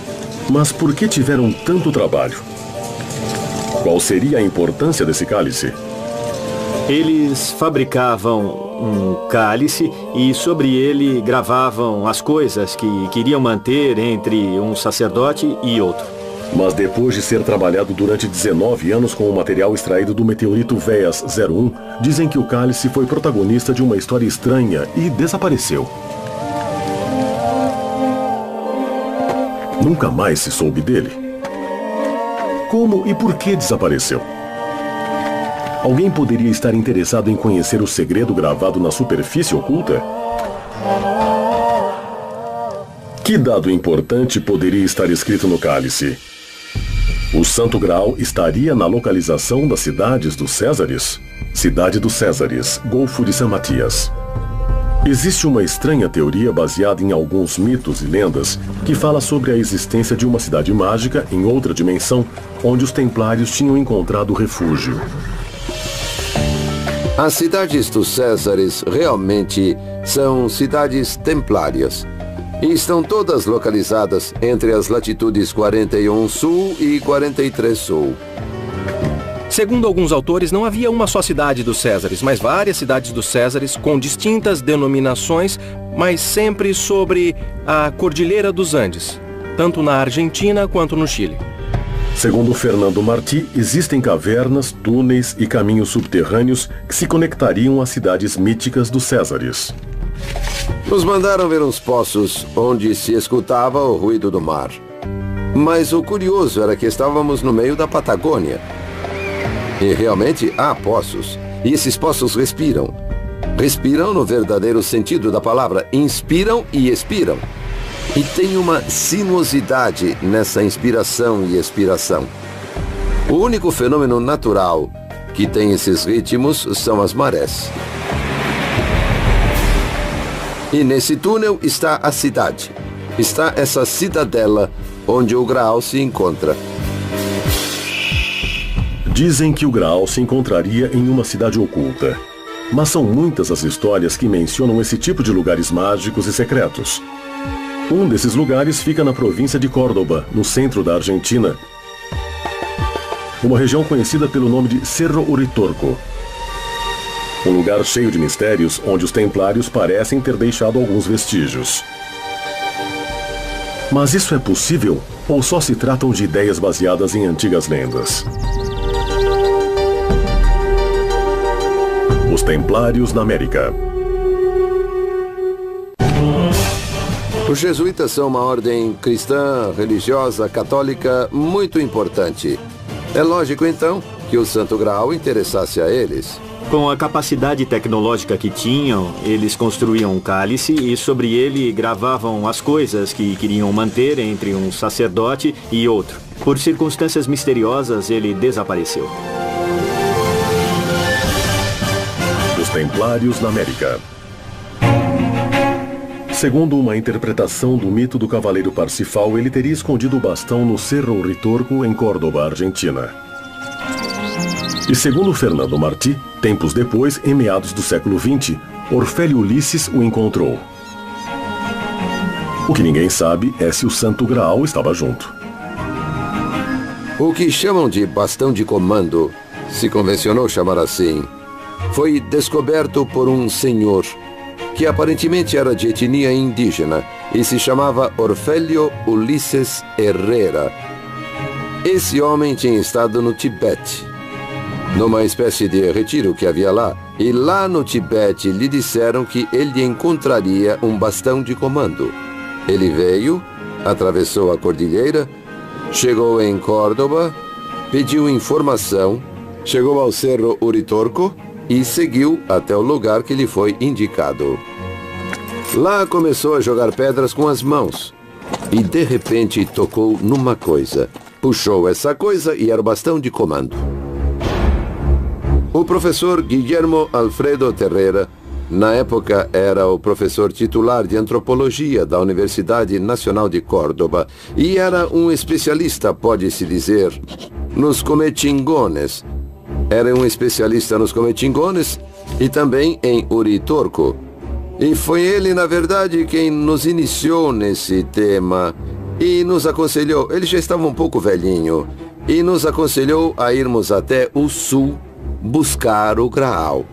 Mas por que tiveram tanto trabalho? Qual seria a importância desse cálice? Eles fabricavam um cálice e sobre ele gravavam as coisas que queriam manter entre um sacerdote e outro. Mas depois de ser trabalhado durante 19 anos com o material extraído do meteorito VEAS 01, dizem que o cálice foi protagonista de uma história estranha e desapareceu. Nunca mais se soube dele. Como e por que desapareceu? Alguém poderia estar interessado em conhecer o segredo gravado na superfície oculta? Que dado importante poderia estar escrito no cálice? O Santo Graal estaria na localização das cidades dos Césares? Cidade dos Césares, Golfo de San Matias. Existe uma estranha teoria baseada em alguns mitos e lendas que fala sobre a existência de uma cidade mágica em outra dimensão, onde os templários tinham encontrado refúgio. As cidades dos Césares realmente são cidades templárias e estão todas localizadas entre as latitudes 41 Sul e 43 Sul. Segundo alguns autores, não havia uma só cidade dos Césares, mas várias cidades dos Césares com distintas denominações, mas sempre sobre a Cordilheira dos Andes, tanto na Argentina quanto no Chile. Segundo Fernando Martí, existem cavernas, túneis e caminhos subterrâneos que se conectariam às cidades míticas dos Césares. Nos mandaram ver uns poços onde se escutava o ruído do mar. Mas o curioso era que estávamos no meio da Patagônia. E realmente há poços. E esses poços respiram. Respiram no verdadeiro sentido da palavra. Inspiram e expiram. E tem uma sinuosidade nessa inspiração e expiração. O único fenômeno natural que tem esses ritmos são as marés. E nesse túnel está a cidade. Está essa cidadela onde o Graal se encontra. Dizem que o Graal se encontraria em uma cidade oculta. Mas são muitas as histórias que mencionam esse tipo de lugares mágicos e secretos. Um desses lugares fica na província de Córdoba, no centro da Argentina. uma região conhecida pelo nome de Cerro Uritorco. Um lugar cheio de mistérios onde os templários parecem ter deixado alguns vestígios. Mas isso é possível ou só se tratam de ideias baseadas em antigas lendas? Os Templários na América. Os jesuítas são uma ordem cristã, religiosa, católica muito importante. É lógico, então, que o Santo Graal interessasse a eles. Com a capacidade tecnológica que tinham, eles construíam um cálice e sobre ele gravavam as coisas que queriam manter entre um sacerdote e outro. Por circunstâncias misteriosas, ele desapareceu. Os Templários na América. Segundo uma interpretação do mito do Cavaleiro Parsifal, ele teria escondido o bastão no Cerro Uritorco, em Córdoba, Argentina. E segundo Fernando Martí, tempos depois, em meados do século XX, Orfélio Ulisses o encontrou. O que ninguém sabe é se o Santo Graal estava junto. O que chamam de bastão de comando, se convencionou chamar assim, foi descoberto por um senhor que aparentemente era de etnia indígena e se chamava Orfélio Ulisses Herrera. Esse homem tinha estado no Tibete, numa espécie de retiro que havia lá, e lá no Tibete lhe disseram que ele encontraria um bastão de comando. Ele veio, atravessou a cordilheira, chegou em Córdoba, pediu informação, chegou ao Cerro Uritorco e seguiu até o lugar que lhe foi indicado. Lá começou a jogar pedras com as mãos e de repente tocou numa coisa. Puxou essa coisa e era o bastão de comando. O professor Guillermo Alfredo Terrera, na época era o professor titular de antropologia da Universidade Nacional de Córdoba e era um especialista, pode-se dizer, nos cometingones. Era um especialista nos cometingones e também em Uritorco. E foi ele, na verdade, quem nos iniciou nesse tema e nos aconselhou, ele já estava um pouco velhinho, e nos aconselhou a irmos até o sul buscar o Graal.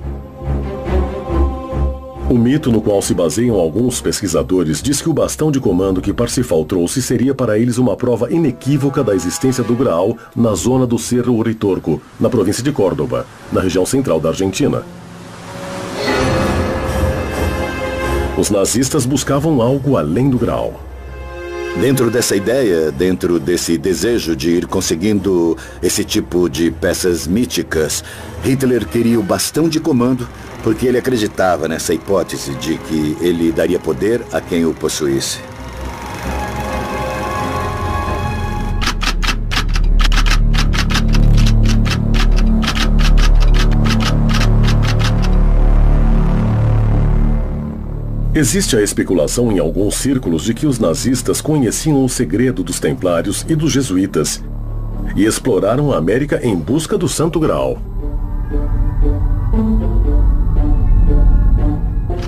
O mito no qual se baseiam alguns pesquisadores diz que o bastão de comando que Parsifal trouxe seria para eles uma prova inequívoca da existência do Graal na zona do Cerro Uritorco, na província de Córdoba, na região central da Argentina. Os nazistas buscavam algo além do Graal. Dentro dessa ideia, dentro desse desejo de ir conseguindo esse tipo de peças míticas, Hitler queria o bastão de comando porque ele acreditava nessa hipótese de que ele daria poder a quem o possuísse. Existe a especulação em alguns círculos de que os nazistas conheciam o segredo dos templários e dos jesuítas e exploraram a América em busca do Santo Graal.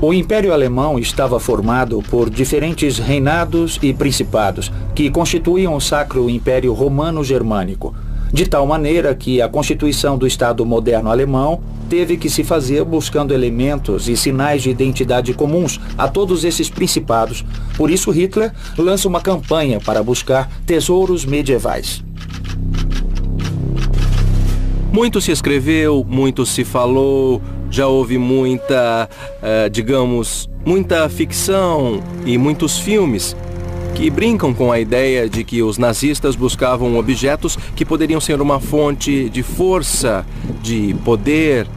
O Império Alemão estava formado por diferentes reinados e principados que constituíam o Sacro Império Romano-Germânico, de tal maneira que a constituição do Estado moderno alemão teve que se fazer buscando elementos e sinais de identidade comuns a todos esses principados. Por isso Hitler lança uma campanha para buscar tesouros medievais. Muito se escreveu, muito se falou, já houve muita, muita ficção e muitos filmes que brincam com a ideia de que os nazistas buscavam objetos que poderiam ser uma fonte de força, de poder.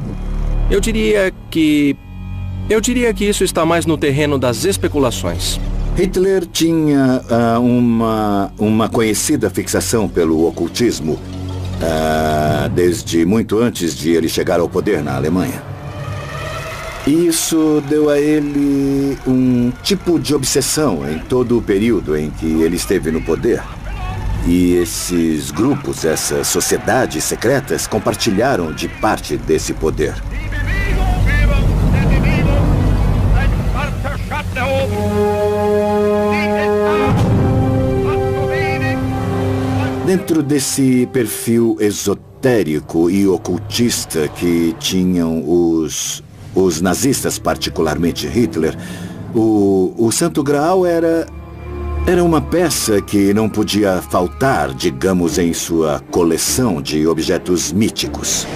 Eu diria que isso está mais no terreno das especulações. Hitler tinha uma conhecida fixação pelo ocultismo desde muito antes de ele chegar ao poder na Alemanha. Isso deu a ele um tipo de obsessão em todo o período em que ele esteve no poder. E esses grupos, essas sociedades secretas, compartilharam de parte desse poder. Dentro desse perfil esotérico e ocultista que tinham os nazistas, particularmente Hitler, o Santo Graal era uma peça que não podia faltar, digamos, em sua coleção de objetos míticos.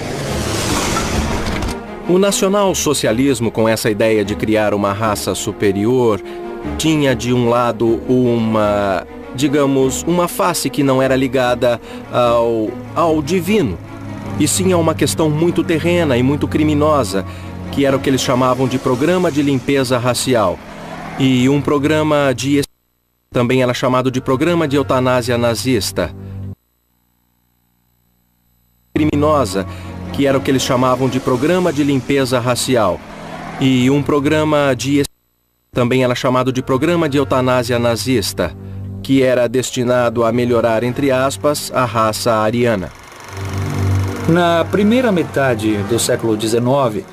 O nacional-socialismo, com essa ideia de criar uma raça superior, tinha de um lado uma face que não era ligada ao divino, e sim a uma questão muito terrena e muito criminosa, que era o que eles chamavam de programa de limpeza racial. E um programa de... também era chamado de programa de eutanásia nazista. Criminosa, que era o que eles chamavam de programa de limpeza racial. E um programa de... também era chamado de programa de eutanásia nazista, que era destinado a melhorar, entre aspas, a raça ariana. Na primeira metade do século XIX,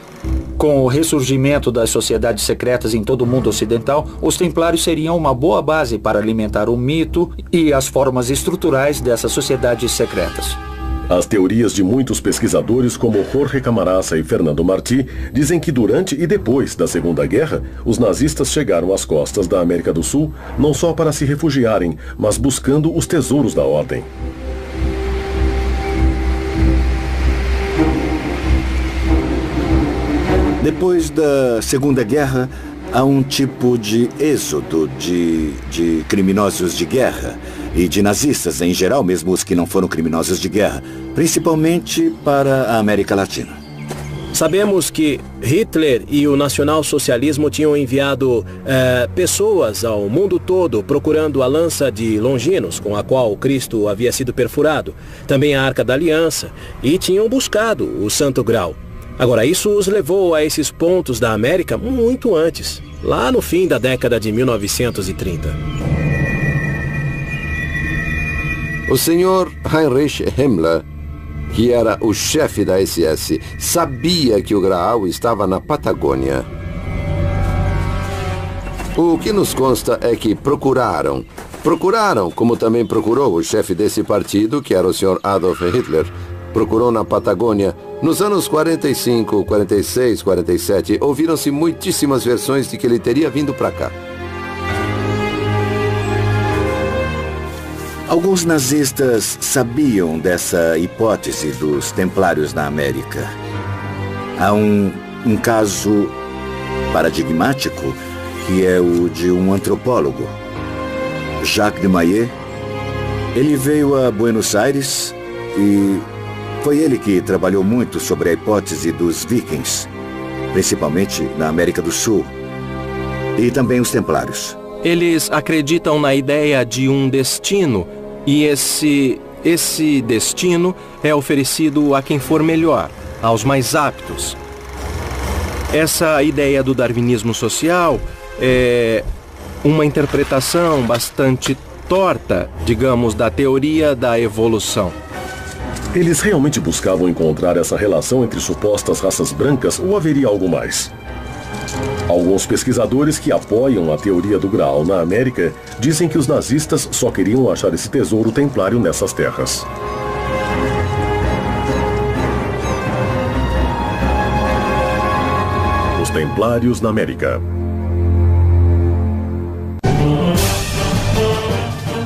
com o ressurgimento das sociedades secretas em todo o mundo ocidental, os templários seriam uma boa base para alimentar o mito e as formas estruturais dessas sociedades secretas. As teorias de muitos pesquisadores, como Jorge Camarasa e Fernando Martí, dizem que durante e depois da Segunda Guerra, os nazistas chegaram às costas da América do Sul não só para se refugiarem, mas buscando os tesouros da ordem. Depois da Segunda Guerra, há um tipo de êxodo de criminosos de guerra e de nazistas em geral, mesmo os que não foram criminosos de guerra, principalmente para a América Latina. Sabemos que Hitler e o nacionalsocialismo tinham enviado pessoas ao mundo todo procurando a lança de Longinos, com a qual Cristo havia sido perfurado, também a Arca da Aliança, e tinham buscado o Santo Graal. Agora, isso os levou a esses pontos da América muito antes, lá no fim da década de 1930. O senhor Heinrich Himmler, que era o chefe da SS, sabia que o Graal estava na Patagônia. O que nos consta é que procuraram, como também procurou o chefe desse partido, que era o senhor Adolf Hitler, procurou na Patagônia. Nos anos 45, 46, 47, ouviram-se muitíssimas versões de que ele teria vindo para cá. Alguns nazistas sabiam dessa hipótese dos templários na América. Há um caso paradigmático, que é o de um antropólogo, Jacques de Maillet. Ele veio a Buenos Aires e foi ele que trabalhou muito sobre a hipótese dos vikings, principalmente na América do Sul, e também os templários. Eles acreditam na ideia de um destino, e esse destino é oferecido a quem for melhor, aos mais aptos. Essa ideia do darwinismo social é uma interpretação bastante torta, digamos, da teoria da evolução. Eles realmente buscavam encontrar essa relação entre supostas raças brancas ou haveria algo mais? Alguns pesquisadores que apoiam a teoria do Graal na América dizem que os nazistas só queriam achar esse tesouro templário nessas terras. Os Templários na América.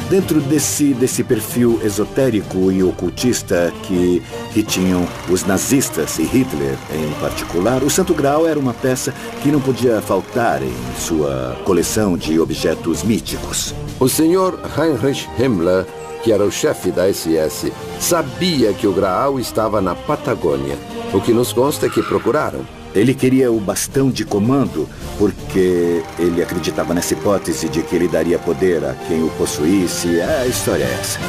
Dentro desse perfil esotérico e ocultista que tinham os nazistas e Hitler em particular, o Santo Graal era uma peça que não podia faltar em sua coleção de objetos míticos. O senhor Heinrich Himmler, que era o chefe da SS, sabia que o Graal estava na Patagônia. O que nos consta é que procuraram. Ele queria o bastão de comando porque ele acreditava nessa hipótese de que ele daria poder a quem o possuísse. A história é essa.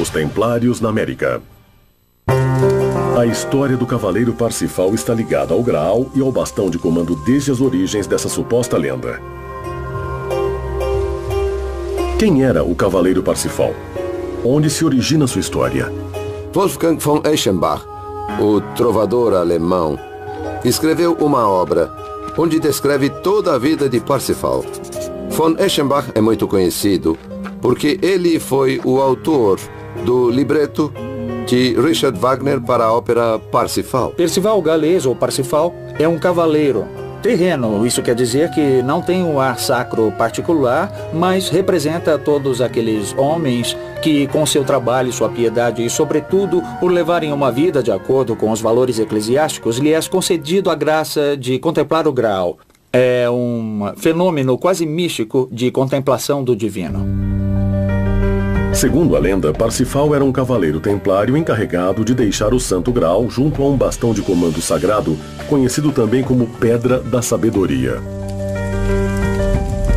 Os Templários na América. A história do Cavaleiro Parsifal está ligada ao Graal e ao bastão de comando desde as origens dessa suposta lenda. Quem era o Cavaleiro Parsifal? Onde se origina sua história? Wolfgang von Eschenbach, o trovador alemão, escreveu uma obra onde descreve toda a vida de Parsifal. Von Eschenbach é muito conhecido porque ele foi o autor do libreto de Richard Wagner para a ópera Parsifal. Percival Galês, ou Parsifal, é um cavaleiro terreno. Isso quer dizer que não tem um ar sacro particular, mas representa todos aqueles homens que, com seu trabalho e sua piedade, e sobretudo por levarem uma vida de acordo com os valores eclesiásticos, lhe é concedido a graça de contemplar o Graal. É um fenômeno quase místico de contemplação do divino. Segundo a lenda, Parsifal era um cavaleiro templário encarregado de deixar o Santo Graal junto a um bastão de comando sagrado, conhecido também como Pedra da Sabedoria.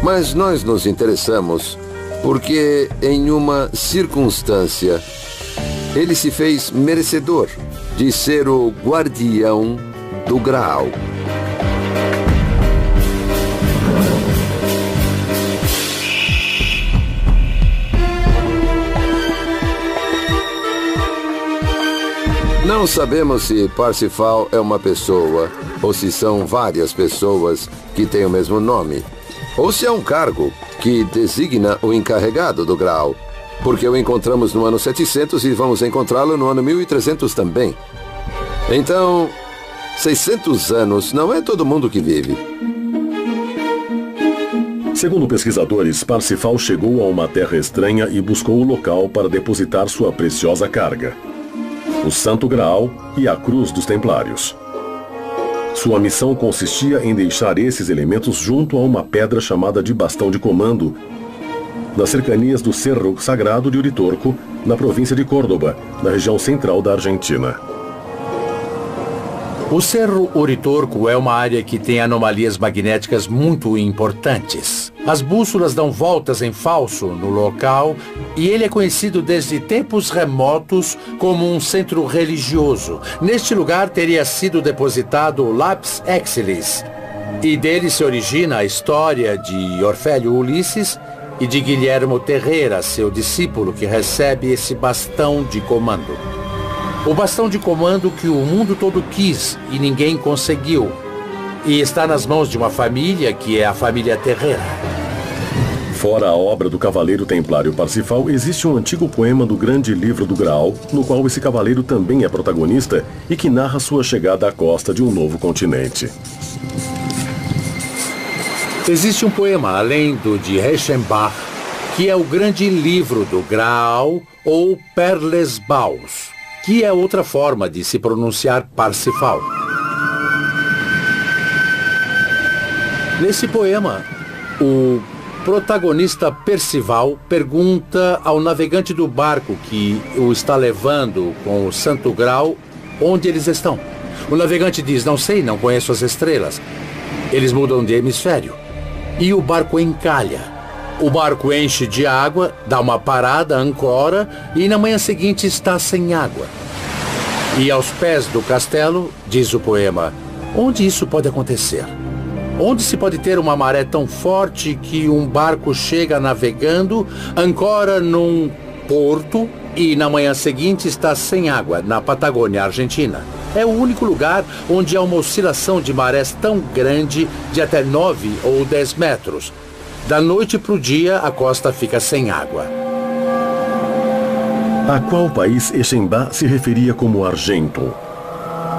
Mas nós nos interessamos porque, em uma circunstância, ele se fez merecedor de ser o guardião do Graal. Não sabemos se Parsifal é uma pessoa, ou se são várias pessoas que têm o mesmo nome, ou se é um cargo que designa o encarregado do Graal, porque o encontramos no ano 700 e vamos encontrá-lo no ano 1300 também. Então, 600 anos não é todo mundo que vive. Segundo pesquisadores, Parsifal chegou a uma terra estranha e buscou o local para depositar sua preciosa carga: o Santo Graal e a Cruz dos Templários. Sua missão consistia em deixar esses elementos junto a uma pedra chamada de Bastão de Comando, nas cercanias do Cerro Sagrado de Uritorco, na província de Córdoba, na região central da Argentina. O Cerro Uritorco é uma área que tem anomalias magnéticas muito importantes. As bússolas dão voltas em falso no local e ele é conhecido desde tempos remotos como um centro religioso. Neste lugar teria sido depositado o Lapis Exilis, e dele se origina a história de Orfélio Ulisses e de Guilhermo Terreira, seu discípulo, que recebe esse bastão de comando. O bastão de comando que o mundo todo quis e ninguém conseguiu. E está nas mãos de uma família que é a família Terreira. Fora a obra do cavaleiro templário Parsifal, existe um antigo poema do Grande Livro do Graal, no qual esse cavaleiro também é protagonista e que narra sua chegada à costa de um novo continente. Existe um poema, além do de Reichenbach, que é o Grande Livro do Graal, ou Perlesbaus, que é outra forma de se pronunciar Parsifal. Nesse poema, o protagonista Percival pergunta ao navegante do barco que o está levando com o Santo Graal onde eles estão. O navegante diz: não sei, não conheço as estrelas. Eles mudam de hemisfério. E o barco encalha. O barco enche de água, dá uma parada, ancora, e na manhã seguinte está sem água. E aos pés do castelo, diz o poema, onde isso pode acontecer? Onde se pode ter uma maré tão forte que um barco chega navegando, ancora num porto e na manhã seguinte está sem água, na Patagônia, Argentina? É o único lugar onde há uma oscilação de marés tão grande, de até 9 ou 10 metros. Da noite para o dia, a costa fica sem água. A qual país Eixembá se referia como Argento?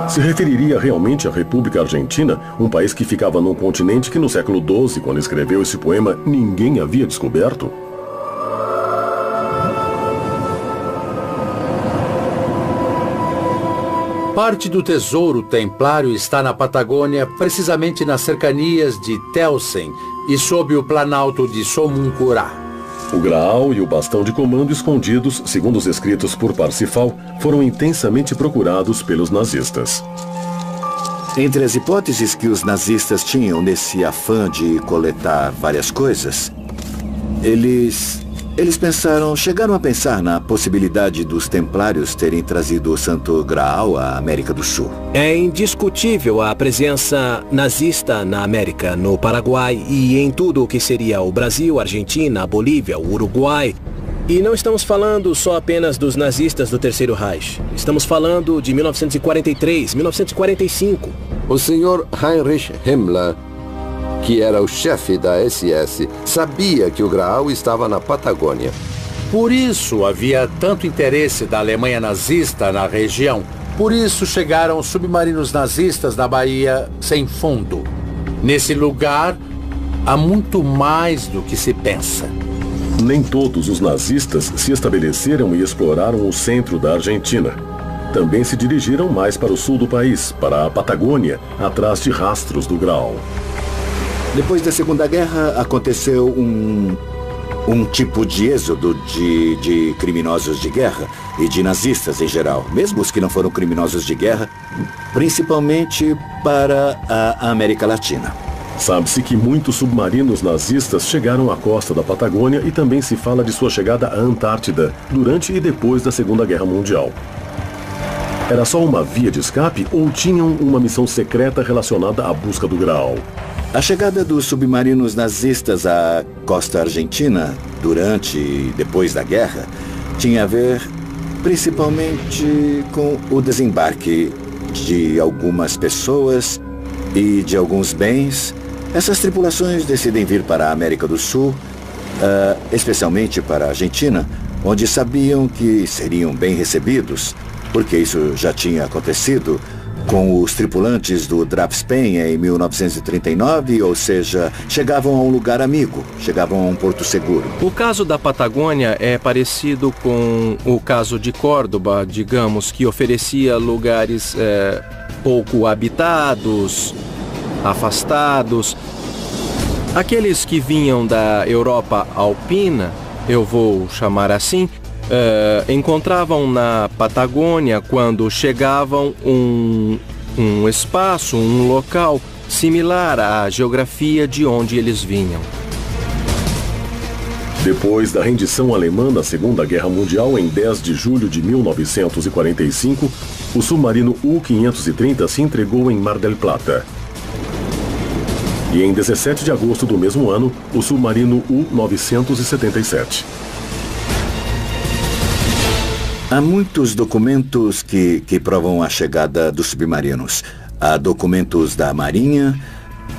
Se referiria realmente à República Argentina, um país que ficava num continente que no século XII, quando escreveu esse poema, ninguém havia descoberto? Parte do tesouro templário está na Patagônia, precisamente nas cercanias de Telsen e sob o planalto de Somuncurá. O Graal e o bastão de comando escondidos, segundo os escritos por Parsifal, foram intensamente procurados pelos nazistas. Entre as hipóteses que os nazistas tinham nesse afã de coletar várias coisas, eles chegaram a pensar na possibilidade dos templários terem trazido o Santo Graal à América do Sul. É indiscutível a presença nazista na América, no Paraguai e em tudo o que seria o Brasil, a Argentina, a Bolívia, o Uruguai. E não estamos falando só apenas dos nazistas do Terceiro Reich. Estamos falando de 1943, 1945. O senhor Heinrich Himmler, que era o chefe da SS, sabia que o Graal estava na Patagônia. Por isso havia tanto interesse da Alemanha nazista na região. Por isso chegaram submarinos nazistas na Baía Sem Fundo. Nesse lugar, há muito mais do que se pensa. Nem todos os nazistas se estabeleceram e exploraram o centro da Argentina. Também se dirigiram mais para o sul do país, para a Patagônia, atrás de rastros do Graal. Depois da Segunda Guerra, aconteceu um tipo de êxodo de criminosos de guerra e de nazistas em geral, mesmo os que não foram criminosos de guerra, principalmente para a América Latina. Sabe-se que muitos submarinos nazistas chegaram à costa da Patagônia e também se fala de sua chegada à Antártida durante e depois da Segunda Guerra Mundial. Era só uma via de escape ou tinham uma missão secreta relacionada à busca do Graal? A chegada dos submarinos nazistas à costa argentina durante e depois da guerra tinha a ver principalmente com o desembarque de algumas pessoas e de alguns bens. Essas tripulações decidem vir para a América do Sul, especialmente para a Argentina, onde sabiam que seriam bem recebidos, porque isso já tinha acontecido com os tripulantes do Drapspen em 1939, ou seja, chegavam a um lugar amigo, chegavam a um porto seguro. O caso da Patagônia é parecido com o caso de Córdoba, digamos, que oferecia lugares pouco habitados, afastados. Aqueles que vinham da Europa alpina, eu vou chamar assim, encontravam na Patagônia, quando chegavam, um espaço, um local similar à geografia de onde eles vinham. Depois da rendição alemã na Segunda Guerra Mundial, em 10 de julho de 1945, o submarino U-530 se entregou em Mar del Plata. E em 17 de agosto do mesmo ano, o submarino U-977. Há muitos documentos que provam a chegada dos submarinos. Há documentos da Marinha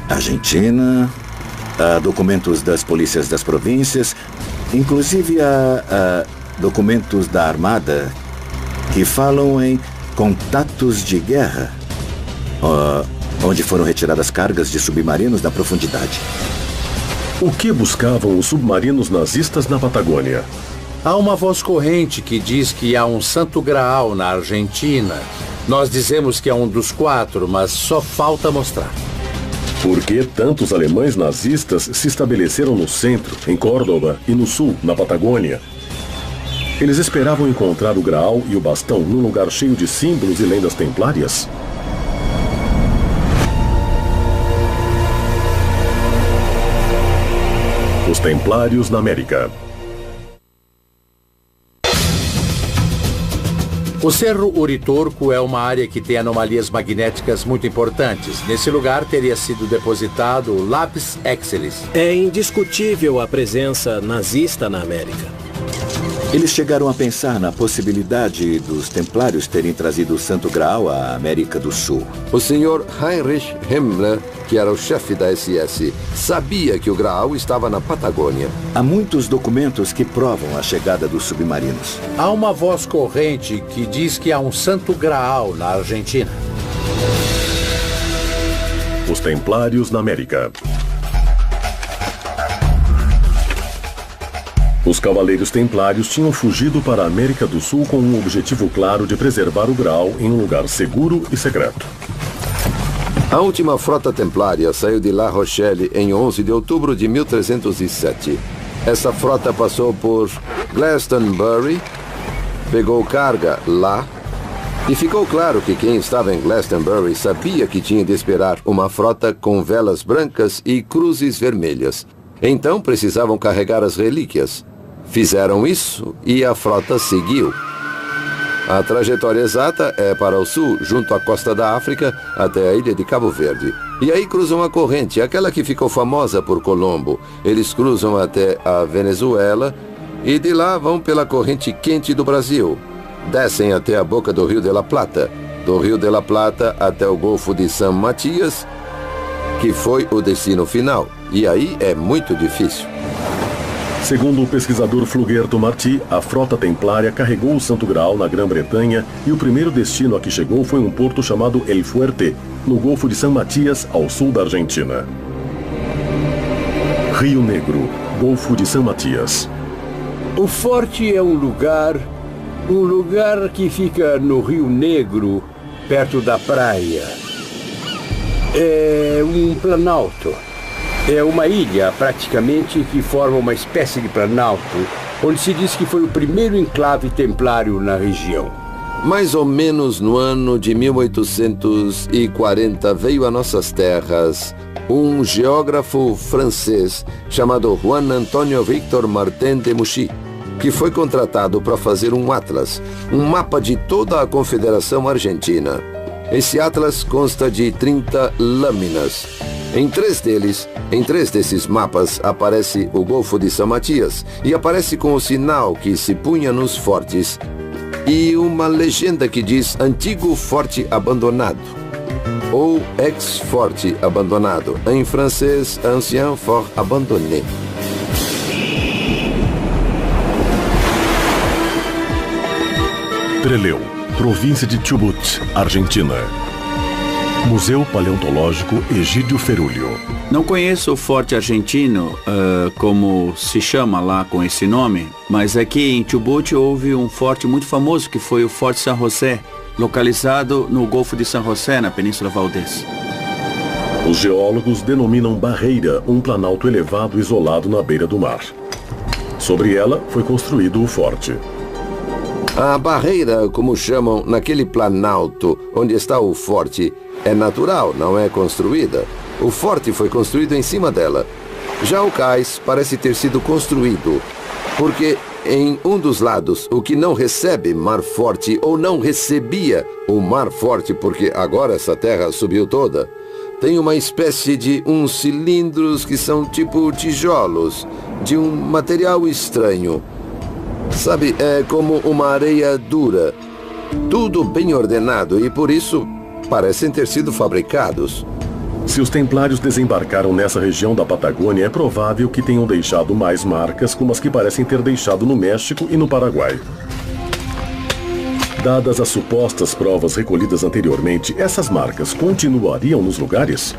Argentina, há documentos das polícias das províncias, inclusive há documentos da Armada que falam em contatos de guerra, onde foram retiradas cargas de submarinos na profundidade. O que buscavam os submarinos nazistas na Patagônia? Há uma voz corrente que diz que há um Santo Graal na Argentina. Nós dizemos que é um dos 4, mas só falta mostrar. Por que tantos alemães nazistas se estabeleceram no centro, em Córdoba, e no sul, na Patagônia? Eles esperavam encontrar o Graal e o bastão num lugar cheio de símbolos e lendas templárias? Os Templários na América. O Cerro Uritorco é uma área que tem anomalias magnéticas muito importantes. Nesse lugar teria sido depositado o Lapis Exilis. É indiscutível a presença nazista na América. Eles chegaram a pensar na possibilidade dos templários terem trazido o Santo Graal à América do Sul. O Sr. Heinrich Himmler, que era o chefe da SS, sabia que o Graal estava na Patagônia. Há muitos documentos que provam a chegada dos submarinos. Há uma voz corrente que diz que há um Santo Graal na Argentina. Os Templários na América. Os Cavaleiros Templários tinham fugido para a América do Sul com um objetivo claro de preservar o Graal em um lugar seguro e secreto. A última frota templária saiu de La Rochelle em 11 de outubro de 1307. Essa frota passou por Glastonbury, pegou carga lá, e ficou claro que quem estava em Glastonbury sabia que tinha de esperar uma frota com velas brancas e cruzes vermelhas. Então precisavam carregar as relíquias. Fizeram isso e a frota seguiu. A trajetória exata é para o sul, junto à costa da África, até a ilha de Cabo Verde. E aí cruzam a corrente, aquela que ficou famosa por Colombo. Eles cruzam até a Venezuela e de lá vão pela corrente quente do Brasil. Descem até a boca do Rio de la Plata. Do Rio de la Plata até o Golfo de San Matias que foi o destino final. E aí é muito difícil. Segundo o pesquisador Fluguerto Martí, a frota templária carregou o Santo Graal na Grã-Bretanha e o primeiro destino a que chegou foi um porto chamado El Fuerte, no Golfo de San Matías, ao sul da Argentina. Rio Negro, Golfo de San Matías. O forte é um lugar que fica no Rio Negro, perto da praia. É um planalto. É uma ilha, praticamente, que forma uma espécie de planalto, onde se diz que foi o primeiro enclave templário na região. Mais ou menos no ano de 1840 veio a nossas terras um geógrafo francês chamado Juan Antonio Victor Martin de Mouchy, que foi contratado para fazer um atlas, um mapa de toda a Confederação Argentina. Esse atlas consta de 30 lâminas. Em três desses mapas, aparece o Golfo de San Matías e aparece com o sinal que se punha nos fortes e uma legenda que diz Antigo Forte Abandonado ou Ex-Forte Abandonado, em francês Ancien Fort Abandonné. Trelew, província de Chubut, Argentina. Museu Paleontológico Egídio Ferúlio. Não conheço o Forte Argentino, como se chama lá com esse nome, mas aqui em Chubut houve um forte muito famoso que foi o Forte San José, localizado no Golfo de San José, na Península Valdez. Os geólogos denominam barreira um planalto elevado isolado na beira do mar. Sobre ela foi construído o forte. A barreira, como chamam naquele planalto onde está o forte, é natural, não é construída. O forte foi construído em cima dela. Já o cais parece ter sido construído, porque em um dos lados, o que não recebe mar forte ou não recebia o mar forte, porque agora essa terra subiu toda, tem uma espécie de uns cilindros que são tipo tijolos, de um material estranho. Sabe, é como uma areia dura. Tudo bem ordenado e por isso parecem ter sido fabricados. Se os templários desembarcaram nessa região da Patagônia, é provável que tenham deixado mais marcas como as que parecem ter deixado no México e no Paraguai. Dadas as supostas provas recolhidas anteriormente, essas marcas continuariam nos lugares?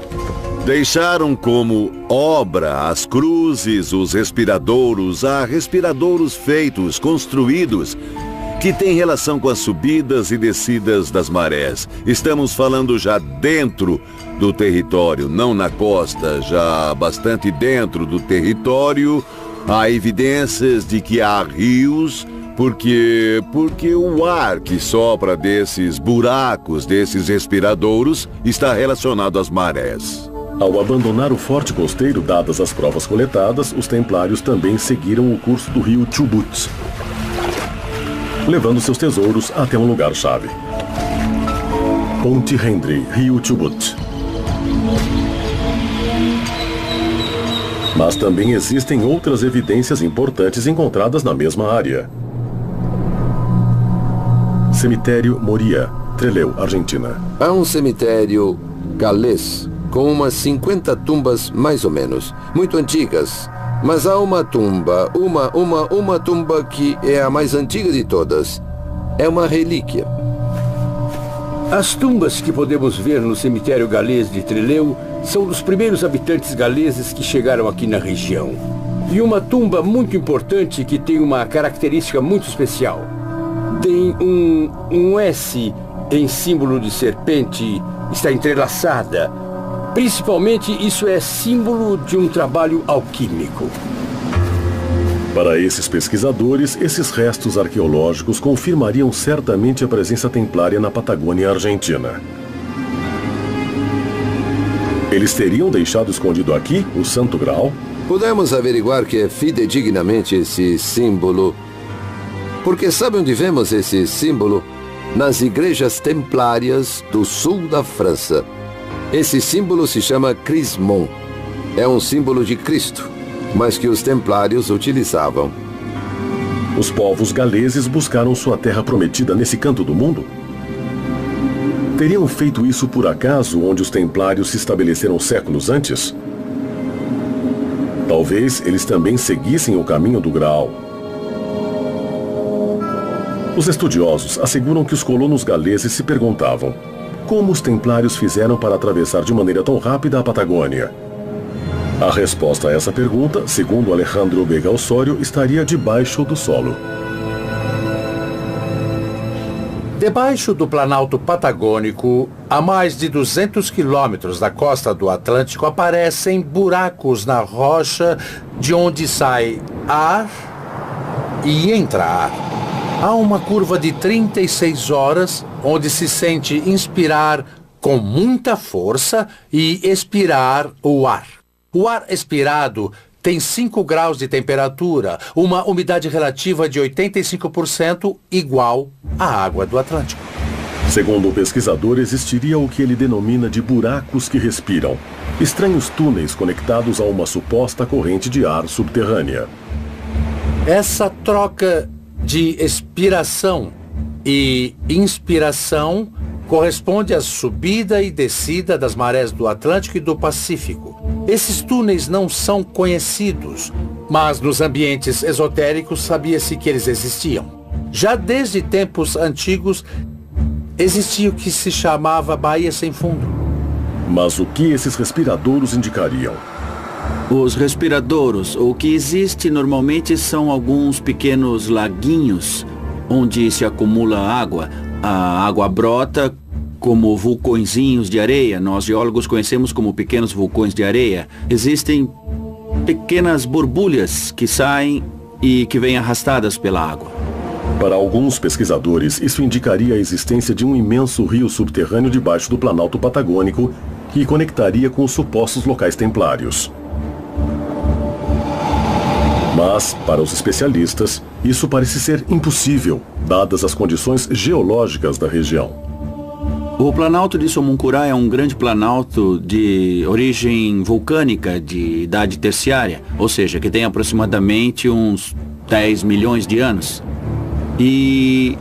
Deixaram como obra as cruzes, os respiradouros, há respiradouros feitos, construídos, que têm relação com as subidas e descidas das marés. Estamos falando já dentro do território, não na costa, já bastante dentro do território. Há evidências de que há rios, porque o ar que sopra desses buracos, desses respiradouros, está relacionado às marés. Ao abandonar o forte costeiro, dadas as provas coletadas, os templários também seguiram o curso do rio Chubut, levando seus tesouros até um lugar-chave. Ponte Henry, rio Chubut. Mas também existem outras evidências importantes encontradas na mesma área. Cemitério Moria, Trelew, Argentina. Há um cemitério galês com umas 50 tumbas mais ou menos, muito antigas. Mas há uma tumba, uma tumba que é a mais antiga de todas. É uma relíquia. As tumbas que podemos ver no cemitério galês de Trelew são dos primeiros habitantes galeses que chegaram aqui na região. E uma tumba muito importante que tem uma característica muito especial. Tem um S em símbolo de serpente, está entrelaçada. Principalmente, isso é símbolo de um trabalho alquímico. Para esses pesquisadores, esses restos arqueológicos confirmariam certamente a presença templária na Patagônia Argentina. Eles teriam deixado escondido aqui o Santo Graal? Podemos averiguar que é fidedignamente esse símbolo. Porque sabe onde vemos esse símbolo? Nas igrejas templárias do sul da França. Esse símbolo se chama crismon. É um símbolo de Cristo, mas que os templários utilizavam. Os povos galeses buscaram sua terra prometida nesse canto do mundo? Teriam feito isso por acaso onde os templários se estabeleceram séculos antes? Talvez eles também seguissem o caminho do Graal. Os estudiosos asseguram que os colonos galeses se perguntavam como os templários fizeram para atravessar de maneira tão rápida a Patagônia. A resposta a essa pergunta, segundo Alejandro Vega Osório, estaria debaixo do solo. Debaixo do Planalto Patagônico, a mais de 200 quilômetros da costa do Atlântico, aparecem buracos na rocha de onde sai ar e entra ar. Há uma curva de 36 horas, onde se sente inspirar com muita força e expirar o ar. O ar expirado tem 5 graus de temperatura, uma umidade relativa de 85%, igual à água do Atlântico. Segundo o pesquisador, existiria o que ele denomina de buracos que respiram, estranhos túneis conectados a uma suposta corrente de ar subterrânea. Essa troca de expiração e inspiração corresponde à subida e descida das marés do Atlântico e do Pacífico. Esses túneis não são conhecidos, mas nos ambientes esotéricos sabia-se que eles existiam. Já desde tempos antigos, existia o que se chamava Baía Sem Fundo. Mas o que esses respiradouros indicariam? Os respiradouros, o que existe normalmente são alguns pequenos laguinhos onde se acumula água. A água brota como vulcõezinhos de areia. Nós geólogos conhecemos como pequenos vulcões de areia. Existem pequenas borbulhas que saem e que vêm arrastadas pela água. Para alguns pesquisadores, isso indicaria a existência de um imenso rio subterrâneo debaixo do Planalto Patagônico que conectaria com os supostos locais templários. Mas, para os especialistas, isso parece ser impossível, dadas as condições geológicas da região. O Planalto de Somuncurá é um grande planalto de origem vulcânica de idade terciária, ou seja, que tem aproximadamente uns 10 milhões de anos. E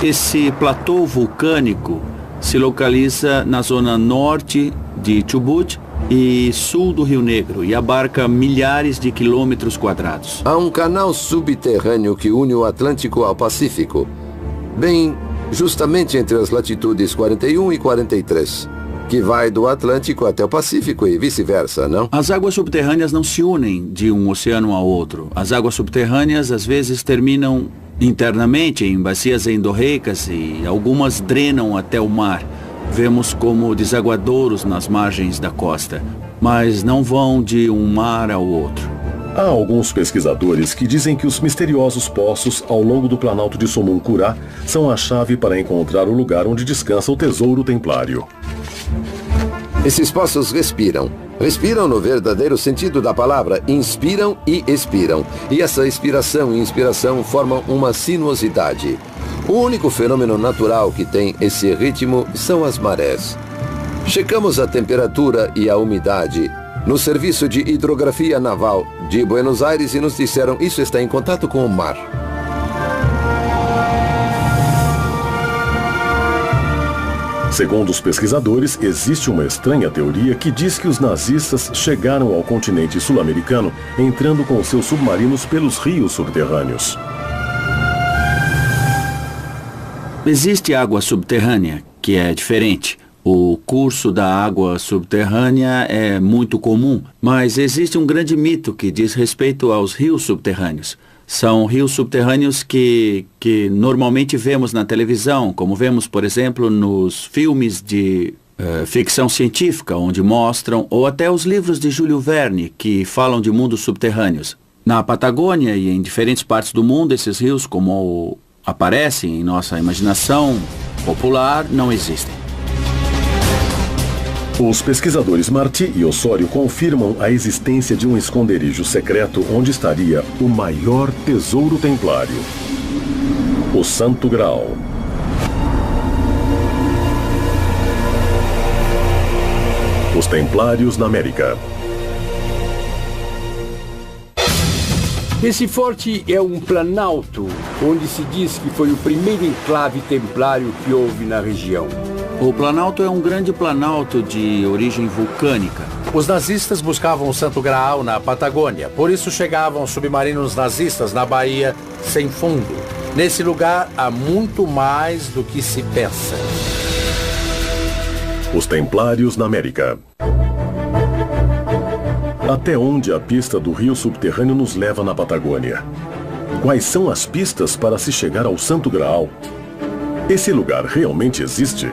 esse platô vulcânico se localiza na zona norte de Chubut e sul do Rio Negro e abarca milhares de quilômetros quadrados. Há um canal subterrâneo que une o Atlântico ao Pacífico, bem justamente entre as latitudes 41 e 43, que vai do Atlântico até o Pacífico e vice-versa, não? As águas subterrâneas não se unem de um oceano ao outro. As águas subterrâneas às vezes terminam internamente em bacias endorreicas e algumas drenam até o mar. Vemos como desaguadouros nas margens da costa, mas não vão de um mar ao outro. Há alguns pesquisadores que dizem que os misteriosos poços ao longo do Planalto de Somuncurá são a chave para encontrar o lugar onde descansa o tesouro templário. Esses poços respiram. Respiram no verdadeiro sentido da palavra, inspiram e expiram. E essa expiração e inspiração formam uma sinuosidade. O único fenômeno natural que tem esse ritmo são as marés. Checamos a temperatura e a umidade no Serviço de Hidrografia Naval de Buenos Aires e nos disseram isso está em contato com o mar. Segundo os pesquisadores, existe uma estranha teoria que diz que os nazistas chegaram ao continente sul-americano entrando com seus submarinos pelos rios subterrâneos. Existe água subterrânea, que é diferente. O curso da água subterrânea é muito comum, mas existe um grande mito que diz respeito aos rios subterrâneos. São rios subterrâneos que normalmente vemos na televisão, como vemos, por exemplo, nos filmes de ficção científica, onde mostram, ou até os livros de Júlio Verne, que falam de mundos subterrâneos. Na Patagônia e em diferentes partes do mundo, esses rios, como aparecem em nossa imaginação popular, não existem. Os pesquisadores Martí e Osório confirmam a existência de um esconderijo secreto onde estaria o maior tesouro templário, o Santo Graal. Os Templários na América. Esse forte é um planalto, onde se diz que foi o primeiro enclave templário que houve na região. O Planalto é um grande planalto de origem vulcânica. Os nazistas buscavam o Santo Graal na Patagônia, por isso chegavam submarinos nazistas na Bahia sem fundo. Nesse lugar há muito mais do que se pensa. Os Templários na América. Até onde a pista do rio subterrâneo nos leva na Patagônia? Quais são as pistas para se chegar ao Santo Graal? Esse lugar realmente existe?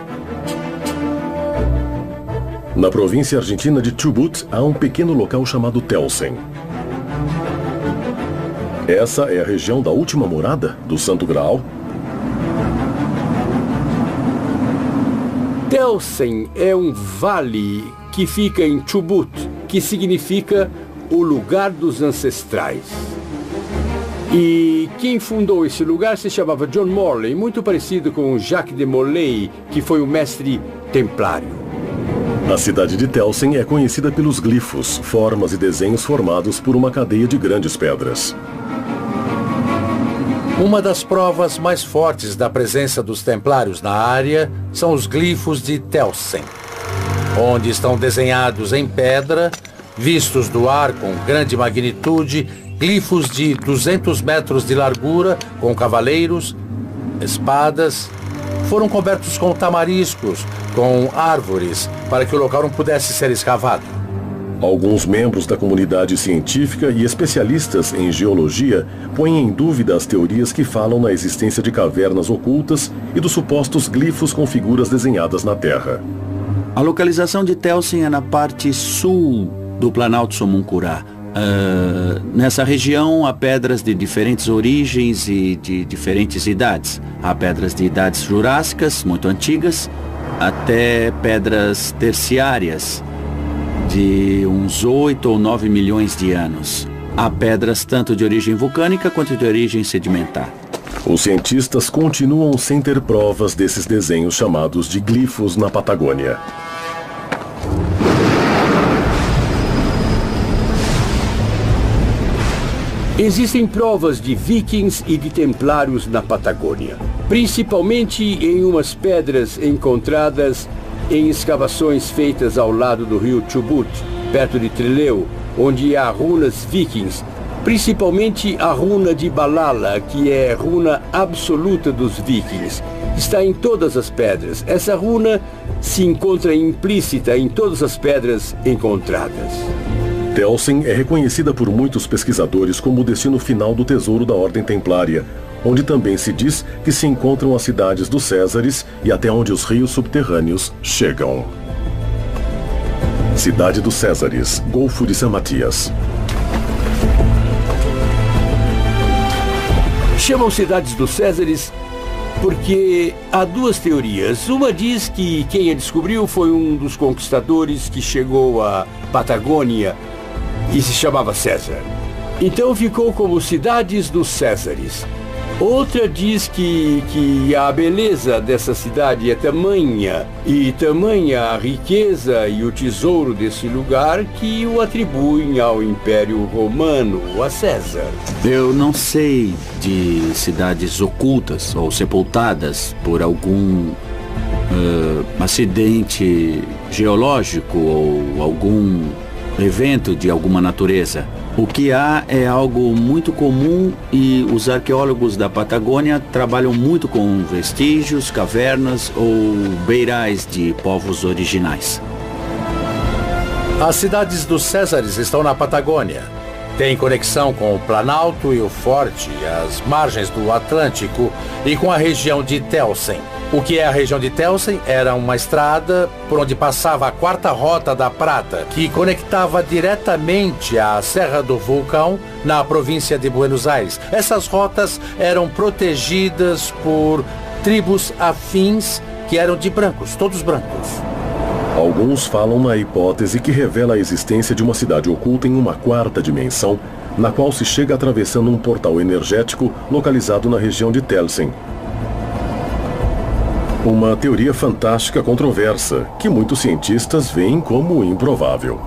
Na província argentina de Chubut, há um pequeno local chamado Telsen. Essa é a região da última morada do Santo Graal? Telsen é um vale que fica em Chubut, que significa o lugar dos ancestrais. E quem fundou esse lugar se chamava John Morley, muito parecido com Jacques de Molay, que foi o mestre templário. A cidade de Telsen é conhecida pelos glifos, formas e desenhos formados por uma cadeia de grandes pedras. Uma das provas mais fortes da presença dos templários na área são os glifos de Telsen, onde estão desenhados em pedra, vistos do ar com grande magnitude, glifos de 200 metros de largura com cavaleiros, espadas. Foram cobertos com tamariscos, com árvores, para que o local não pudesse ser escavado. Alguns membros da comunidade científica e especialistas em geologia põem em dúvida as teorias que falam na existência de cavernas ocultas e dos supostos glifos com figuras desenhadas na terra. A localização de Telsen é na parte sul do Planalto Somuncurá. Nessa região há pedras de diferentes origens e de diferentes idades. Há pedras de idades jurássicas, muito antigas, até pedras terciárias, de uns 8 ou 9 milhões de anos. Há pedras tanto de origem vulcânica quanto de origem sedimentar. Os cientistas continuam sem ter provas desses desenhos chamados de glifos na Patagônia. Existem provas de vikings e de templários na Patagônia, principalmente em umas pedras encontradas em escavações feitas ao lado do rio Chubut, perto de Trelew, onde há runas vikings, principalmente a runa de Balala, que é a runa absoluta dos vikings. Está em todas as pedras. Essa runa se encontra implícita em todas as pedras encontradas. Telsen é reconhecida por muitos pesquisadores como o destino final do tesouro da Ordem Templária, onde também se diz que se encontram as cidades dos Césares e até onde os rios subterrâneos chegam. Cidade dos Césares, Golfo de San Matias. Chamam cidades dos Césares porque há duas teorias. Uma diz que quem a descobriu foi um dos conquistadores que chegou à Patagônia e se chamava César. Então ficou como cidades dos Césares. Outra diz que a beleza dessa cidade é tamanha, e tamanha a riqueza e o tesouro desse lugar, que o atribuem ao Império Romano, a César. Eu não sei de cidades ocultas ou sepultadas por algum acidente geológico ou algum evento de alguma natureza. O que há é algo muito comum e os arqueólogos da Patagônia trabalham muito com vestígios, cavernas ou beirais de povos originais. As cidades dos Césares estão na Patagônia. Tem conexão com o Planalto e o Forte, as margens do Atlântico e com a região de Telsen. O que é a região de Telsen? Era uma estrada por onde passava a quarta rota da Prata, que conectava diretamente à Serra do Vulcão, na província de Buenos Aires. Essas rotas eram protegidas por tribos afins que eram de brancos, todos brancos. Alguns falam na hipótese que revela a existência de uma cidade oculta em uma quarta dimensão, na qual se chega atravessando um portal energético localizado na região de Telsen. Uma teoria fantástica controversa, que muitos cientistas veem como improvável.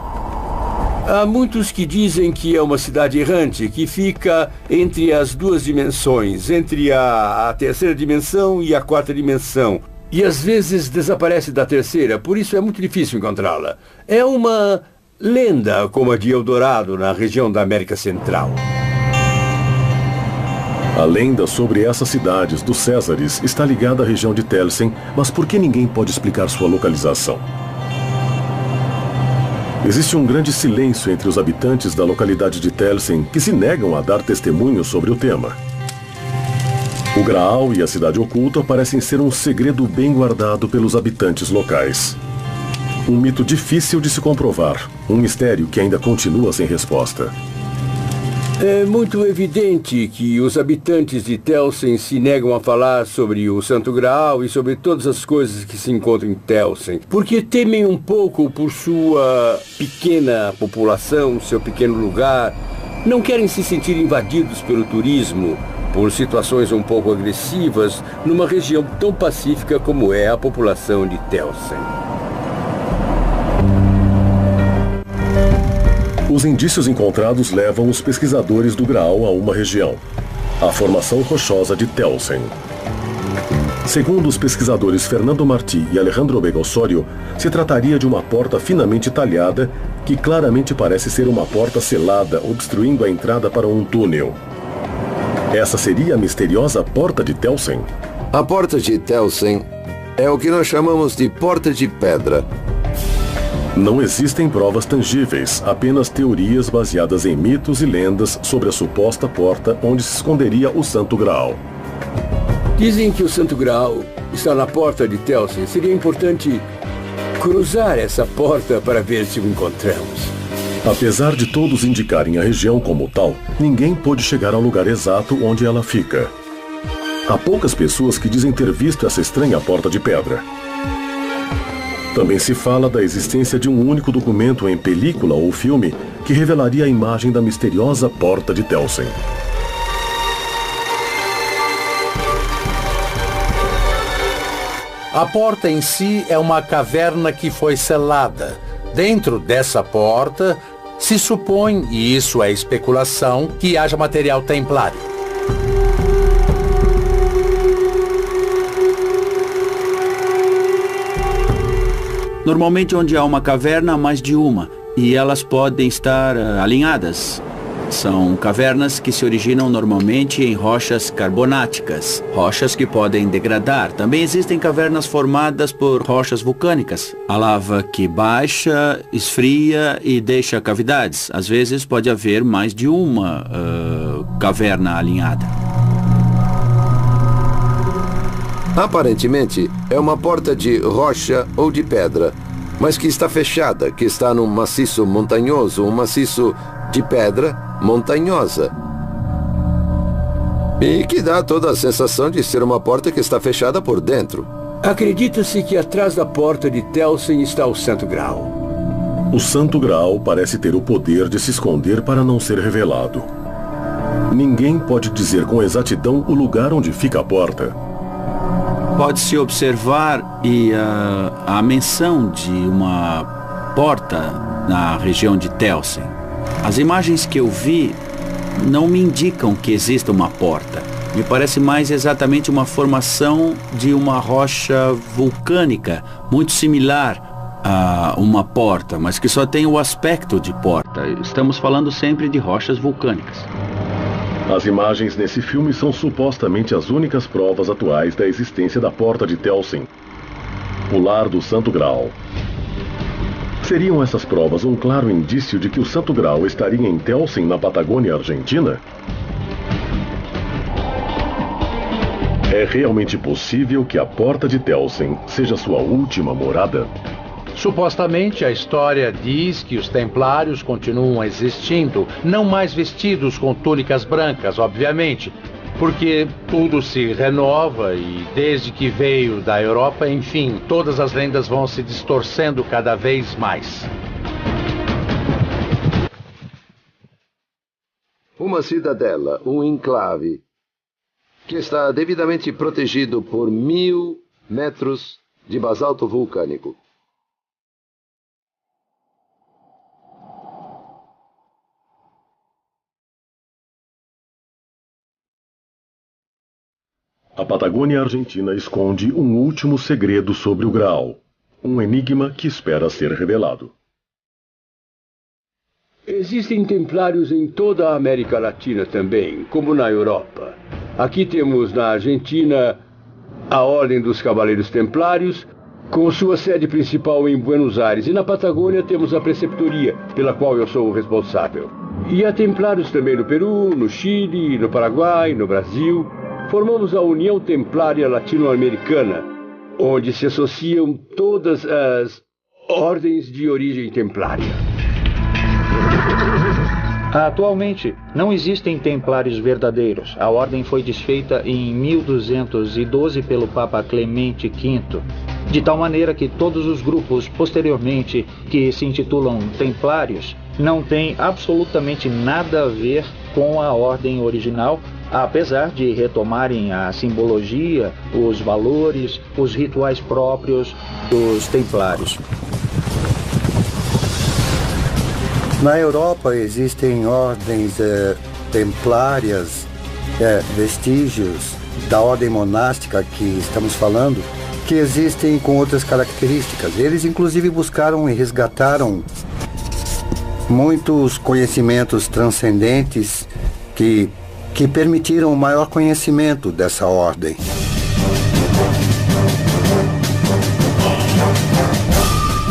Há muitos que dizem que é uma cidade errante, que fica entre as duas dimensões, entre a terceira dimensão e a quarta dimensão. e às vezes desaparece da terceira, por isso é muito difícil encontrá-la. É uma lenda como a de Eldorado, na região da América Central. A lenda sobre essas cidades dos Césares está ligada à região de Telsen, mas por que ninguém pode explicar sua localização? Existe um grande silêncio entre os habitantes da localidade de Telsen que se negam a dar testemunho sobre o tema. O Graal e a Cidade Oculta parecem ser um segredo bem guardado pelos habitantes locais. Um mito difícil de se comprovar, um mistério que ainda continua sem resposta. É muito evidente que os habitantes de Telsen se negam a falar sobre o Santo Graal e sobre todas as coisas que se encontram em Telsen, porque temem um pouco por sua pequena população, seu pequeno lugar. Não querem se sentir invadidos pelo turismo, por situações um pouco agressivas, numa região tão pacífica como é a população de Telsen. Os indícios encontrados levam os pesquisadores do Graal a uma região, a formação rochosa de Telsen. Segundo os pesquisadores Fernando Martí e Alejandro Vega Osório, se trataria de uma porta finamente talhada que claramente parece ser uma porta selada, obstruindo a entrada para um túnel. Essa seria a misteriosa Porta de Telsen? A Porta de Telsen é o que nós chamamos de Porta de Pedra. Não existem provas tangíveis, apenas teorias baseadas em mitos e lendas sobre a suposta porta onde se esconderia o Santo Graal. Dizem que o Santo Graal está na Porta de Telsen. Seria importante cruzar essa porta para ver se o encontramos. Apesar de todos indicarem a região como tal, ninguém pôde chegar ao lugar exato onde ela fica. Há poucas pessoas que dizem ter visto essa estranha porta de pedra. Também se fala da existência de um único documento em película ou filme que revelaria a imagem da misteriosa Porta de Telsen. A porta em si é uma caverna que foi selada. Dentro dessa porta, se supõe, e isso é especulação, que haja material templário. Normalmente onde há uma caverna, há mais de uma, e elas podem estar alinhadas. São cavernas que se originam normalmente em rochas carbonáticas, rochas que podem degradar. Também existem cavernas formadas por rochas vulcânicas, a lava que baixa, esfria e deixa cavidades. Às vezes pode haver mais de uma caverna alinhada. Aparentemente, é uma porta de rocha ou de pedra, mas que está fechada, que está num maciço montanhoso, um maciço de pedra montanhosa. E que dá toda a sensação de ser uma porta que está fechada por dentro. Acredita-se que atrás da Porta de Telsen está o Santo Graal. O Santo Graal parece ter o poder de se esconder para não ser revelado. Ninguém pode dizer com exatidão o lugar onde fica a porta. Pode-se observar a menção de uma porta na região de Telsen. As imagens que eu vi não me indicam que exista uma porta. Me parece mais exatamente uma formação de uma rocha vulcânica, muito similar a uma porta, mas que só tem o aspecto de porta. Estamos falando sempre de rochas vulcânicas. As imagens nesse filme são supostamente as únicas provas atuais da existência da Porta de Telsen, o lar do Santo Graal. Seriam essas provas um claro indício de que o Santo Graal estaria em Telsen, na Patagônia Argentina? É realmente possível que a Porta de Telsen seja sua última morada? Supostamente, a história diz que os templários continuam existindo, não mais vestidos com túnicas brancas, obviamente, porque tudo se renova e desde que veio da Europa, enfim, todas as lendas vão se distorcendo cada vez mais. Uma cidadela, um enclave, que está devidamente protegido por 1000 metros de basalto vulcânico. A Patagônia Argentina esconde um último segredo sobre o Graal. Um enigma que espera ser revelado. Existem templários em toda a América Latina também, como na Europa. Aqui temos na Argentina a Ordem dos Cavaleiros Templários, com sua sede principal em Buenos Aires. E na Patagônia temos a Preceptoria, pela qual eu sou o responsável. E há templários também no Peru, no Chile, no Paraguai, no Brasil. Formamos a União Templária Latino-Americana, onde se associam todas as ordens de origem templária. Atualmente, não existem templários verdadeiros. A ordem foi desfeita em 1212 pelo Papa Clemente V, de tal maneira que todos os grupos posteriormente que se intitulam templários não têm absolutamente nada a ver com a ordem original, apesar de retomarem a simbologia, os valores, os rituais próprios dos templários. Na Europa existem ordens templárias, vestígios da ordem monástica que estamos falando, que existem com outras características. Eles inclusive buscaram e resgataram muitos conhecimentos transcendentes que permitiram o maior conhecimento dessa ordem.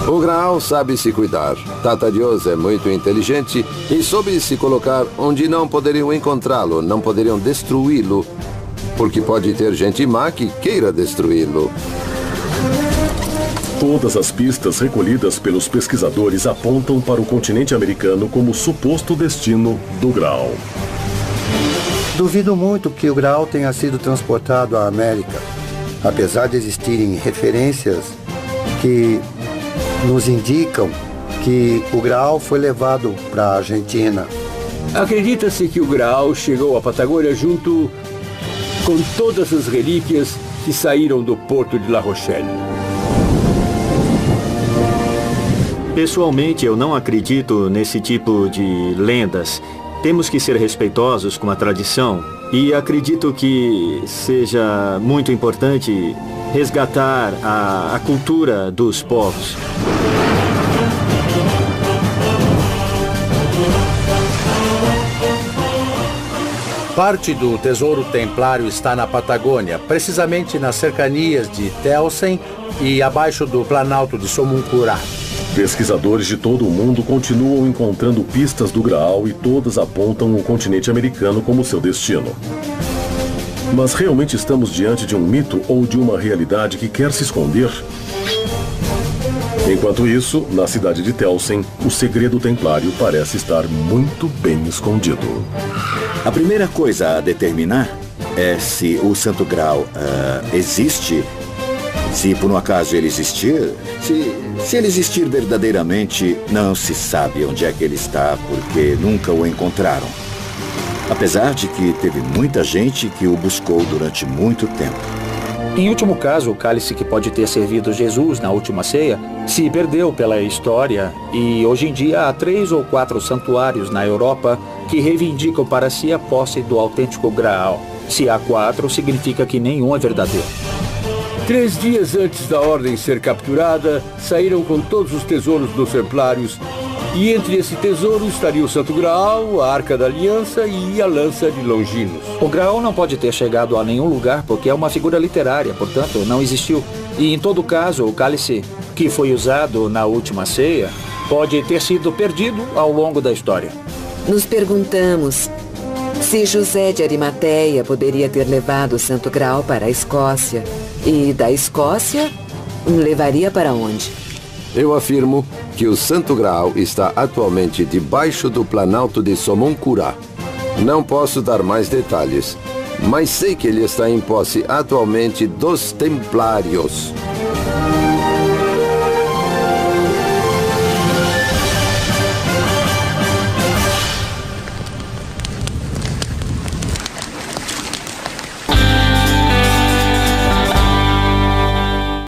O Graal sabe se cuidar. Tata Dios é muito inteligente e soube se colocar onde não poderiam encontrá-lo, não poderiam destruí-lo, porque pode ter gente má que queira destruí-lo. Todas as pistas recolhidas pelos pesquisadores apontam para o continente americano como suposto destino do Graal. Duvido muito que o Graal tenha sido transportado à América, apesar de existirem referências que nos indicam que o Graal foi levado para a Argentina. Acredita-se que o Graal chegou à Patagônia junto com todas as relíquias que saíram do porto de La Rochelle. Pessoalmente, eu não acredito nesse tipo de lendas. Temos que ser respeitosos com a tradição e acredito que seja muito importante resgatar a cultura dos povos. Parte do tesouro templário está na Patagônia, precisamente nas cercanias de Telsen e abaixo do Planalto de Somoncurá. Pesquisadores de todo o mundo continuam encontrando pistas do Graal e todas apontam o continente americano como seu destino. Mas realmente estamos diante de um mito ou de uma realidade que quer se esconder? Enquanto isso, na cidade de Telsen, o segredo templário parece estar muito bem escondido. A primeira coisa a determinar é se o Santo Graal existe, se por um acaso ele existir. Se ele existir verdadeiramente, não se sabe onde é que ele está, porque nunca o encontraram. Apesar de que teve muita gente que o buscou durante muito tempo. Em último caso, o cálice que pode ter servido Jesus na última ceia se perdeu pela história e hoje em dia há 3 ou 4 santuários na Europa que reivindicam para si a posse do autêntico Graal. Se há 4, significa que nenhum é verdadeiro. 3 dias antes da ordem ser capturada, saíram com todos os tesouros dos templários. E entre esse tesouro estaria o Santo Graal, a Arca da Aliança e a lança de Longinos. O Graal não pode ter chegado a nenhum lugar porque é uma figura literária, portanto não existiu. E em todo caso, o cálice que foi usado na última ceia pode ter sido perdido ao longo da história. Nos perguntamos se José de Arimateia poderia ter levado o Santo Graal para a Escócia. E da Escócia, levaria para onde? Eu afirmo que o Santo Graal está atualmente debaixo do Planalto de Somoncurá. Não posso dar mais detalhes, mas sei que ele está em posse atualmente dos Templários.